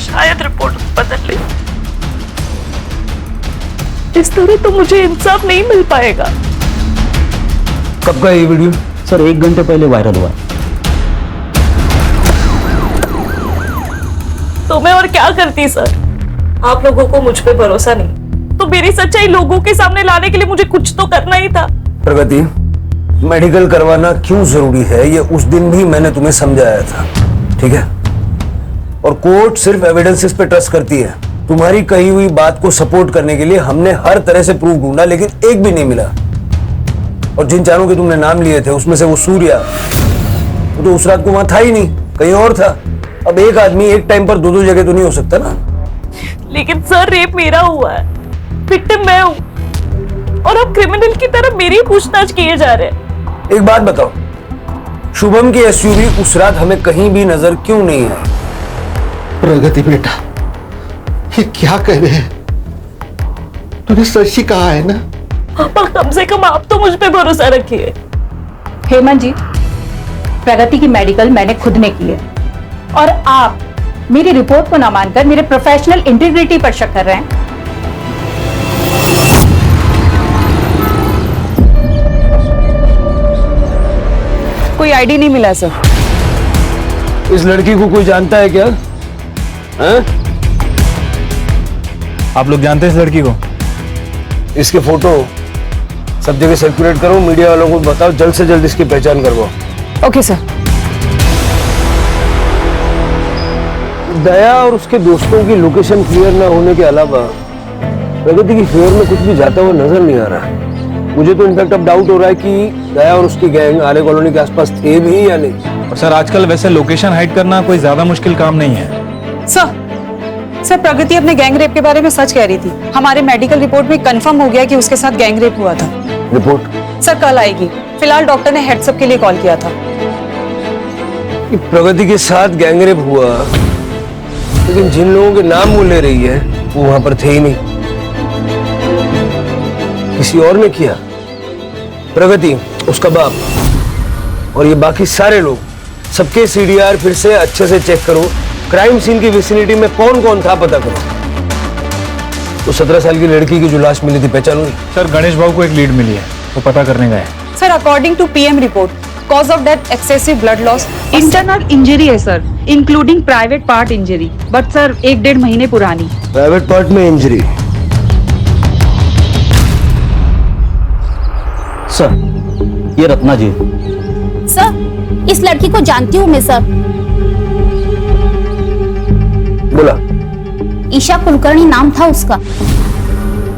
शायद रिपोर्ट बदल ली। इस तरह तो मुझे इंसाफ नहीं मिल पाएगा। कब का ये वीडियो? सर 1 घंटे पहले वायरल हुआ। तो मैं और क्या करती सर? आप लोगों को मुझ पे भरोसा नहीं, तो मेरी सच्चाई लोगों के सामने लाने के लिए मुझे कुछ तो करना ही था। प्रगति, मेडिकल करवाना क्यों जरूरी है ये उस दिन भी मैंने तुम्हें समझाया था, ठीक है? और कोर्ट सिर्फ एविडेंसेस पे ट्रस्ट करती है। तुम्हारी कही हुई बात को सपोर्ट करने के लिए हमने हर तरह से प्रूफ ढूंढा, लेकिन एक भी नहीं मिला। और जिन चारों के तुमने नाम लिए थे उसमें से वो सूर्या, वो तो उस रात को वहां था ही नहीं, कहीं और था। अब एक आदमी एक टाइम पर 2-2 जगह तो नहीं हो सकता ना। लेकिन सर रेप मेरा हुआ है, विक्टिम मैं हूँ, और अब क्रिमिनल की तरह मेरी पूछताछ किए जा रहे हैं। एक बात बताओ, शुभम की एसयूवी उस रात हमें कहीं भी नजर क्यों नहीं आई? प्रगति बेटा, ये क्या कह रहे हैं? तूने सच ही कहा है ना? पापा, कम से कम आप तो मुझ पे भरोसा रखिए। हेमंत जी, प्रगति की मेडिकल मैंने खुद ने की है, और आप मेरी रिपोर्ट को ना मानकर मेरे प्रोफेशनल इंटीग्रिटी पर शक कर रहे हैं। कोई आईडी नहीं मिला सर। इस लड़की को कोई जानता है क्या? आप लोग जानते हैं इस लड़की को? इसके फोटो सब जगह सर्कुलेट करो, मीडिया वालों को बताओ, जल्द से जल्द इसकी पहचान करवाओ। Okay sir. दया और उसके दोस्तों की लोकेशन क्लियर ना होने के अलावा प्रगति की फेवर में कुछ भी जाता हुआ नजर नहीं आ रहा। मुझे तो इनफैक्ट अब डाउट हो रहा है कि दया और उसकी गैंग आर्य कॉलोनी के आसपास थे भी या नहीं। और सर आजकल वैसे लोकेशन हाइड करना कोई ज्यादा मुश्किल काम नहीं है। सर प्रगति अपने गैंग रेप के बारे में सच कह रही थी। हमारे मेडिकल रिपोर्ट में कंफर्म हो गया कि उसके साथ गैंग रेप हुआ था। रिपोर्ट सर कल आएगी, फिलहाल डॉक्टर ने हेड्सअप के लिए कॉल किया था। प्रगति के साथ गैंग रेप हुआ, लेकिन जिन लोगों के नाम वो ले रही है वो वहां पर थे ही नहीं। किसी और ने किया? प्रगति, उसका बाप और ये बाकी सारे लोग, सबके सीडीआर फिर से अच्छे से चेक करो, क्राइम सीन की विसिनिटी में कौन कौन था पता करो। तो 17 साल की लड़की की जो लाश मिली थी पहचानोगी? सर गणेश बाबू को एक लीड मिली है, वो पता करने गए। Sir according to PM report cause of death excessive blood loss, internal injury है sir, including private part injury, but sir 1-1.5 महीने पुरानी। प्राइवेट पार्ट में इंजरी? सर ये रत्ना जी। सर इस लड़की को जानती हूँ मैं सर। बोला। ईशा कुलकर्णी नाम था उसका।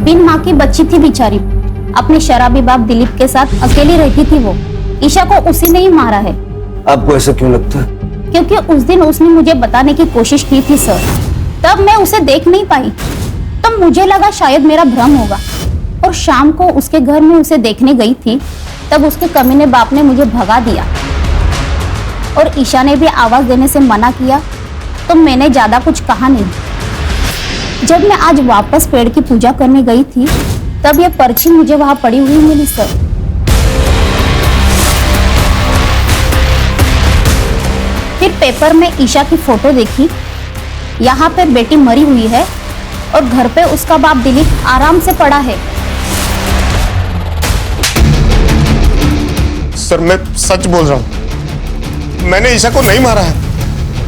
बिन माँ की बच्ची थी बेचारी, अपने शराबी बाप दिलीप के साथ अकेली रहती थी वो। ईशा को उसी ने ही मारा है। आपको ऐसा क्यों लगता है? क्योंकि उस दिन उसने मुझे बताने की कोशिश की थी सर, तब मैं उसे देख नहीं पाई, तब मुझे लगा शायद मेरा भ्रम होगा, और शाम को उसके घर में उसे देखने गई थी, तब उसके कमीने बाप ने मुझे भगा दिया और ईशा ने भी आवाज देने से मना किया, तो मैंने ज्यादा कुछ कहा नहीं। जब मैं आज वापस पेड़ की पूजा करने गई थी, तब ये पर्ची मुझे वहां पड़ी हुई मिली सर। फिर पेपर में ईशा की फोटो देखी, यहाँ पे बेटी मरी हुई है और घर पे उसका बाप दिलीप आराम से पड़ा है। सर मैं सच बोल रहा हूँ, मैंने ईशा को नहीं मारा है।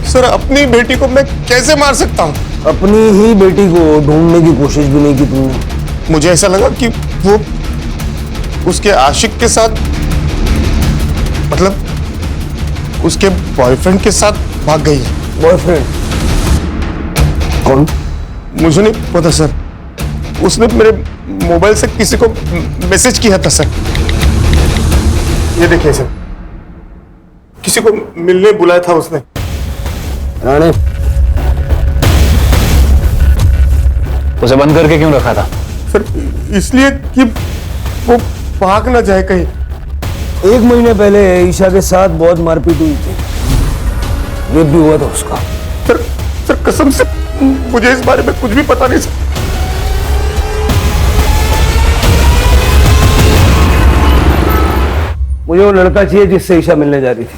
सर अपनी बेटी को मैं कैसे मार सकता हूँ? अपनी ही बेटी को ढूंढने की कोशिश भी नहीं की तुमने? मुझे ऐसा लगा कि वो उसके आशिक के साथ, मतलब उसके बॉयफ्रेंड के साथ भाग गई है। बॉयफ्रेंड? कौन? मुझे नहीं पता सर, उसने मेरे मोबाइल से किसी को मैसेज किया था सर। ये देखिए सर, किसी को मिलने बुलाया था उसने। राणे, उसे बंद करके क्यों रखा था? सर इसलिए कि वो भाग ना जाए कहीं। 1 महीने पहले ईशा के साथ बहुत मारपीट हुई थी, रेप भी हुआ था उसका। सर कसम से मुझे इस बारे में कुछ भी पता नहीं सर। मुझे वो लड़का चाहिए जिससे ईशा मिलने जा रही थी।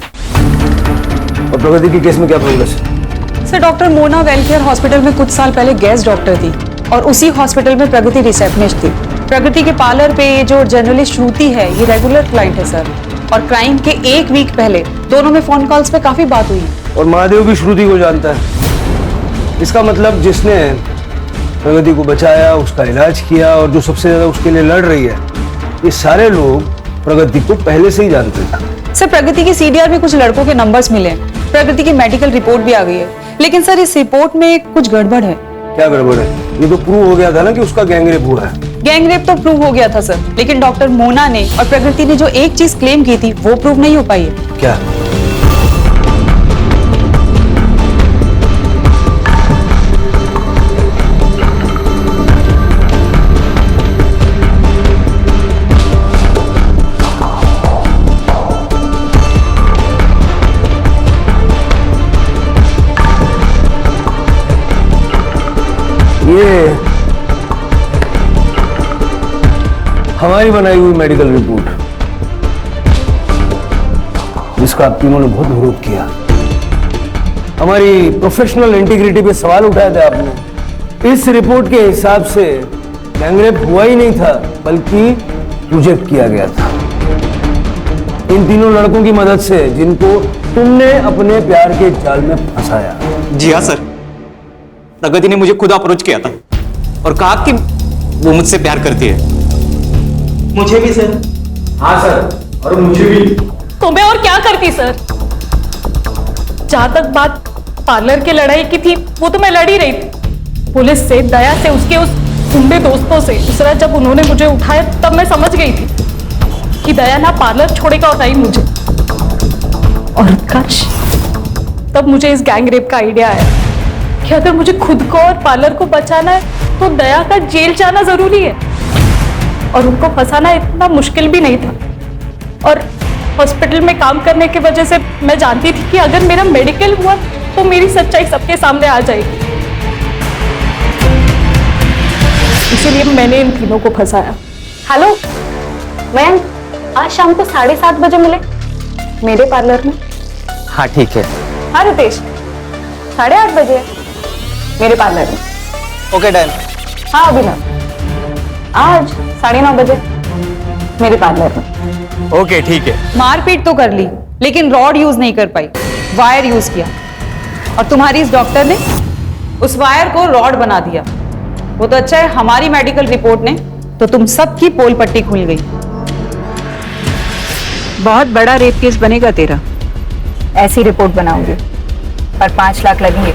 और प्रगति के केस में क्या प्रोग्रेस है? Sir doctor Mona welfare hospital में कुछ साल पहले गेस्ट डॉक्टर थी और उसी हॉस्पिटल में प्रगति रिसेप्शनिस्ट थी। प्रगति के पार्लर पे ये जो जर्नलिस्ट श्रुति है, ये रेगुलर क्लाइंट है सर, और क्राइम के 1 वीक पहले दोनों में फोन कॉल्स पे काफी बात हुई। और महादेव भी श्रुति को जानता है। इसका मतलब जिसने प्रगति को बचाया, उसका इलाज किया और जो सबसे ज्यादा उसके लिए लड़ रही है, ये सारे लोग प्रगति को पहले से ही जानते हैं। सर प्रगति की सीडीआर में कुछ लड़कों के नंबर्स मिले, प्रगति की मेडिकल रिपोर्ट भी आ गई है, लेकिन सर इस रिपोर्ट में कुछ गड़बड़ है। क्या गड़बड़ है? ये तो प्रूव हो गया था ना कि उसका गैंगरेप हुआ है। गैंगरेप तो प्रूव हो गया था सर, लेकिन डॉक्टर मोना ने और प्रगति ने जो एक चीज क्लेम की थी वो प्रूव नहीं हो पाई है। क्या? ये हमारी बनाई हुई मेडिकल रिपोर्ट, जिसका आप तीनों ने बहुत विरोध किया। हमारी प्रोफेशनल इंटीग्रिटी पे सवाल उठाए थे आपने। इस रिपोर्ट के हिसाब से गैंगरेप हुआ ही नहीं था, बल्कि प्रोजेक्ट किया गया था इन तीनों लड़कों की मदद से, जिनको तुमने अपने प्यार के जाल में फंसाया। जी हाँ सर, प्रगति ने मुझे खुद अप्रोच किया था और कहा कि वो मुझसे प्यार करती है। मुझे भी सर। हाँ सर, और मुझे भी। तो मैं और क्या करती सर? जहां तक बात पार्लर की लड़ाई की थी, वो तो मैं लड़ ही रही थी पुलिस से, दया से, उसके उस गुंडे दोस्तों से। इस तरह जब उन्होंने मुझे उठाया तब मैं समझ गई थी कि दया ना पार्लर छोड़ेगा और नहीं मुझे। और काश तब मुझे इस गैंगरेप का आइडिया आया कि अगर मुझे खुद को और पार्लर को बचाना है तो दया का जेल जाना जरूरी है, और उनको फंसाना इतना मुश्किल भी नहीं था। और हॉस्पिटल में काम करने की वजह से मैं जानती थी कि अगर मेरा मेडिकल हुआ तो मेरी सच्चाई सबके सामने आ जाएगी, इसीलिए मैंने इन तीनों को फंसाया। हेलो मैम, आज शाम को 7:30 बजे मिले मेरे पार्लर में। हाँ ठीक है। हाँ रितेश, 8:30 बजे मेरे पार्लर में। Okay done. हाँ अभिनव, आज 9:30 बजे मेरे पार्लर में। ओके ठीक है। मारपीट तो कर ली लेकिन रॉड यूज नहीं कर पाई, वायर यूज किया। और तुम्हारी इस डॉक्टर ने उस वायर को रॉड बना दिया। वो तो अच्छा है हमारी मेडिकल रिपोर्ट ने तो तुम सबकी पोल पट्टी खुल गई। बहुत बड़ा रेप केस बनेगा तेरा। ऐसी रिपोर्ट बनाओगे पर 5 लाख लगेंगे।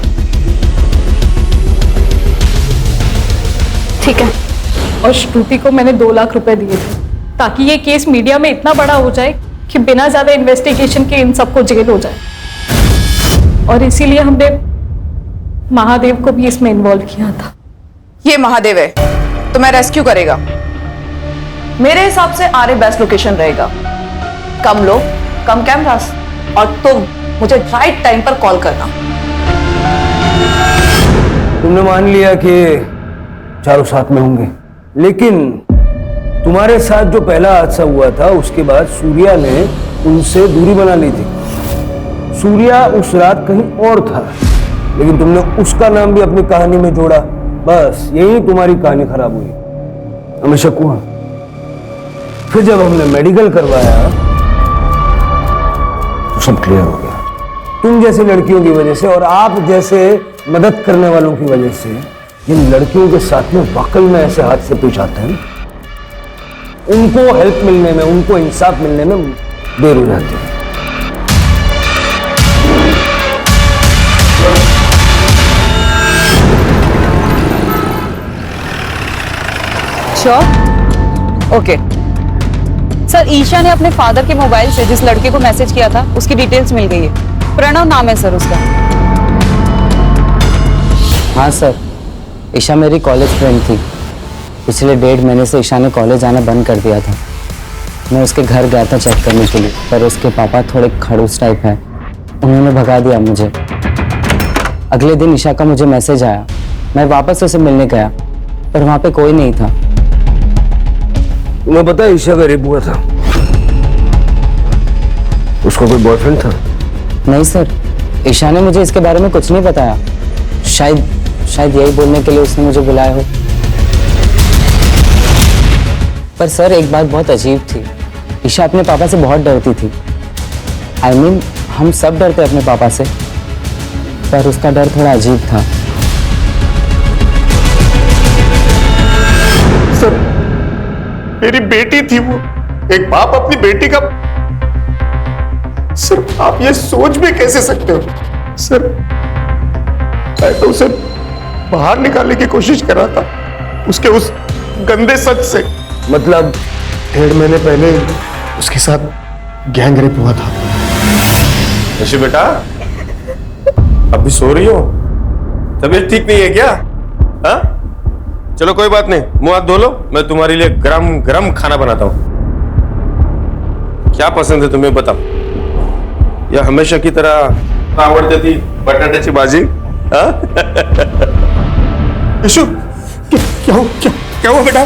ठीक है। और श्रुति को मैंने 2 लाख रुपए दिए थे ताकि ये केस मीडिया में इतना बड़ा हो जाए कि बिना ज्यादा इन्वेस्टिगेशन के इन सबको जेल हो जाए। और इसीलिए हमने महादेव को भी इसमें इन्वॉल्व किया था। ये महादेव है तो मैं रेस्क्यू करेगा। मेरे हिसाब से आरे बेस्ट लोकेशन रहेगा। कम लोग, कम कैमरास, और तुम मुझे राइट टाइम पर कॉल करना। तुमने मान लिया कि चारों साथ में होंगे, लेकिन तुम्हारे साथ जो पहला हादसा हुआ था उसके बाद सूर्या ने उनसे दूरी बना ली थी। सूर्या उस रात कहीं और था, लेकिन तुमने उसका नाम भी अपनी कहानी में जोड़ा। बस यही तुम्हारी कहानी खराब हुई। हमें शक हुआ, फिर जब हमने मेडिकल करवाया तो सब क्लियर हो गया। तुम जैसी लड़कियों की वजह से और आप जैसे मदद करने वालों की वजह से जिन लड़कियों के साथ में वाकई में ऐसे हादसे पेश आते हैं, उनको हेल्प मिलने में, उनको इंसाफ मिलने में देर हो जाती है। श्योर? ओके सर, ईशा ने अपने फादर के मोबाइल से जिस लड़के को मैसेज किया था उसकी डिटेल्स मिल गई है। प्रणव नाम है सर उसका। हाँ सर, ईशा मेरी कॉलेज फ्रेंड थी। पिछले 1.5 महीने से ईशा ने कॉलेज आना बंद कर दिया था। मैं उसके घर गया था चेक करने के लिए, पर उसके पापा थोड़े खड़ूस टाइप हैं, उन्होंने भगा दिया मुझे। अगले दिन ईशा का मुझे मैसेज आया। मैं वापस उसे मिलने गया पर वहाँ पे कोई नहीं था। तुम्हें पता है ईशा का रेप हुआ था? उसका कोई बॉयफ्रेंड था? नहीं सर, ईशा ने मुझे इसके बारे में कुछ नहीं बताया। शायद यही बोलने के लिए उसने मुझे बुलाया हो। पर सर एक बात बहुत अजीब थी, ईशा अपने पापा से बहुत डरती थी। I mean, हम सब डरते अपने पापा से, पर उसका डर थोड़ा अजीब था। सर, मेरी बेटी थी वो। एक बाप अपनी बेटी का। सर आप ये सोच भी कैसे सकते हो? सर मैं तो उसे बाहर निकालने की कोशिश कर रहा था उसके उस गंदे सच से। मतलब 1.5 महीने पहले उसके साथ गैंग रेप हुआ था। ऋषि बेटा, अभी सो रही हो? तबीयत ठीक नहीं है क्या? हाँ, चलो कोई बात नहीं, मुंह हाथ धो लो, मैं तुम्हारे लिए गरम गरम खाना बनाता हूं। क्या पसंद है तुम्हें बताओ? या हमेशा की तरह आवड़ती थी बटाट्याची भाजी? हाँ? यशु, क्या हुआ बेटा?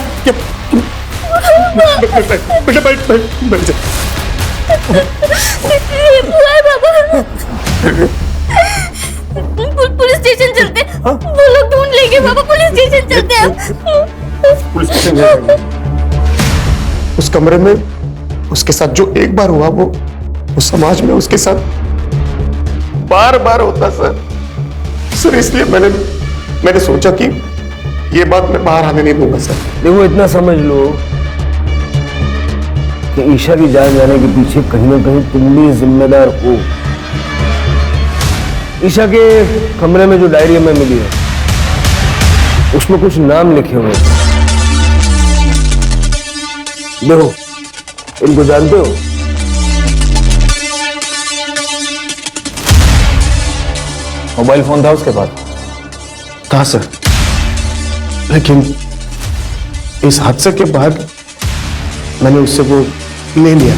बेटा बैठ जा। पुलिस स्टेशन चलते, वो लोग ढूंढ लेंगे बाबा। पुलिस स्टेशन चलते हैं। पुलिस स्टेशन जाएंगे। उस कमरे में उसके साथ जो एक बार हुआ वो समाज में उसके साथ बार बार होता सर। इसलिए मैंने सोचा कि ये बात मैं बाहर आने नहीं दूंगा सर। देखो इतना समझ लो कि ईशा की जान जाने के पीछे कहीं ना कहीं तुम भी जिम्मेदार हो। ईशा के कमरे में जो डायरी हमें मिली है उसमें कुछ नाम लिखे हुए हैं। देखो, इनको जानते हो? मोबाइल फोन था उसके पास? था सर, लेकिन इस हादसे के बाद मैंने उससे वो ले लिया।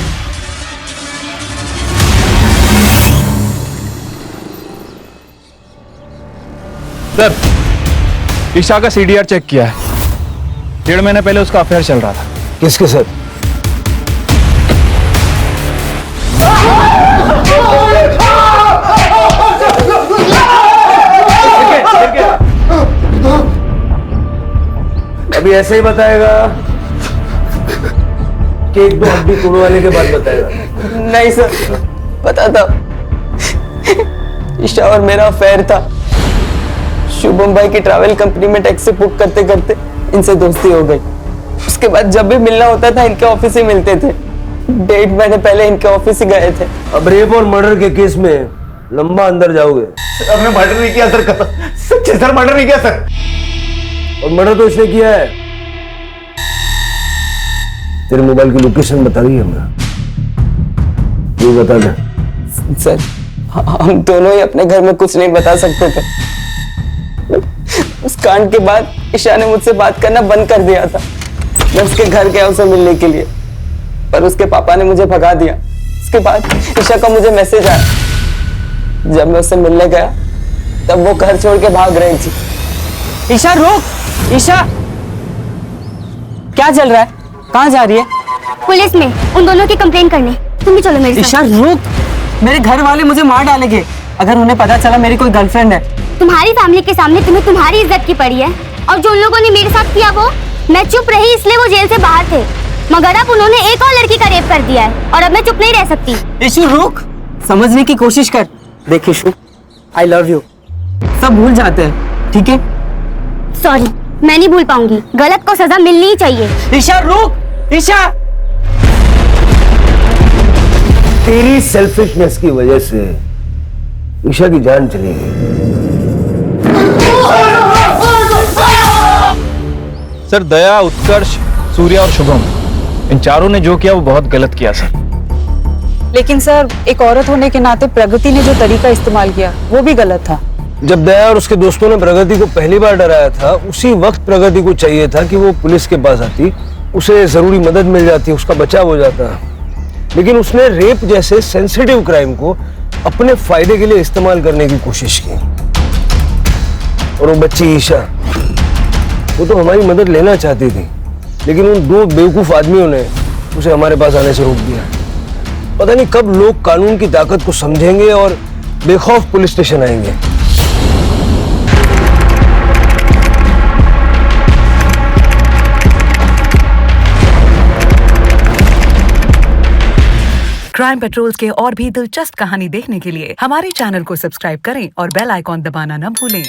सर, ईशा का सीडीआर चेक किया है। 1.5 महीने पहले उसका अफेयर चल रहा था। किसके साथ? अभी ऐसे ही बताएगा कि एक दो हड्डी तोड़ने वाले के बाद बताएगा? नहीं सर, पता था। ईशा और मेरा अफेयर था। शुभम भाई की ट्रैवल कंपनी में टैक्सी बुक करते करते इनसे दोस्ती हो गई। उसके बाद जब भी मिलना होता था इनके ऑफिस ही मिलते थे। 1.5 महीने पहले इनके ऑफिस ही गए थे। अब रेप और मर्डर के केस में लंबा अंदर जाओगे। सर हमने मर्डर नहीं किया सर, सच्चे सर मर्डर नहीं किया सर। और मर्डर तो इसने किया है। तेरे मोबाइल की लोकेशन बता रही है हमें, ये बता दे। सर हम दोनों ही अपने घर में कुछ नहीं बता सकते थे। उस कांड के बाद ईशा ने मुझसे बात करना बंद कर दिया था। मैं उसके घर गया उसे मिलने के लिए, पर उसके पापा ने मुझे भगा दिया। उसके बाद ईशा का मुझे मैसेज आया। जब मैं उससे मिलने गया तब वो घर छोड़ के भाग रही थी। ईशा रुक! ईशा क्या चल रहा है? कहाँ जा रही है? पुलिस में उन दोनों की कंप्लेन करने। तुम भी चलो मेरे साथ। ईशा रुक! मेरे घर वाले मुझे मार डालेंगे अगर उन्हें पता चला मेरी कोई गर्लफ्रेंड है। तुम्हारी फैमिली के सामने तुम्हें तुम्हारी इज्जत की पड़ी है, और जो उन लोगों ने मेरे साथ किया वो मैं चुप रही इसलिए वो जेल से बाहर थे, मगर अब उन्होंने एक और लड़की का रेप कर दिया है और अब मैं चुप नहीं रह सकती। ईशु रुक! समझने की कोशिश कर। देख ईशु, आई लव यू। सब भूल जाते हैं, ठीक है? सॉरी, मैं नहीं भूल पाऊंगी। गलत को सजा मिलनी ही चाहिए। ईशा रुक! ईशा! तेरी सेल्फिशनेस की वजह से ईशा की जान चली गई। सर दया, उत्कर्ष, सूर्या और शुभम, इन चारों ने जो किया वो बहुत गलत किया सर। लेकिन सर एक औरत होने के नाते प्रगति ने जो तरीका इस्तेमाल किया वो भी गलत था। जब दया और उसके दोस्तों ने प्रगति को पहली बार डराया था, उसी वक्त प्रगति को चाहिए था कि वो पुलिस के पास आती, उसे जरूरी मदद मिल जाती, उसका बचाव हो जाता। लेकिन उसने रेप जैसे सेंसिटिव क्राइम को अपने फायदे के लिए इस्तेमाल करने की कोशिश की। और वो बच्ची ईशा, वो तो हमारी मदद लेना चाहती थी, लेकिन उन दो बेवकूफ आदमियों ने उसे हमारे पास आने से रोक दिया। पता नहीं कब लोग कानून की ताकत को समझेंगे और बेखौफ पुलिस स्टेशन आएंगे। क्राइम पेट्रोल्स के और भी दिलचस्प कहानी देखने के लिए हमारे चैनल को सब्सक्राइब करें और बेल आइकॉन दबाना न भूलें।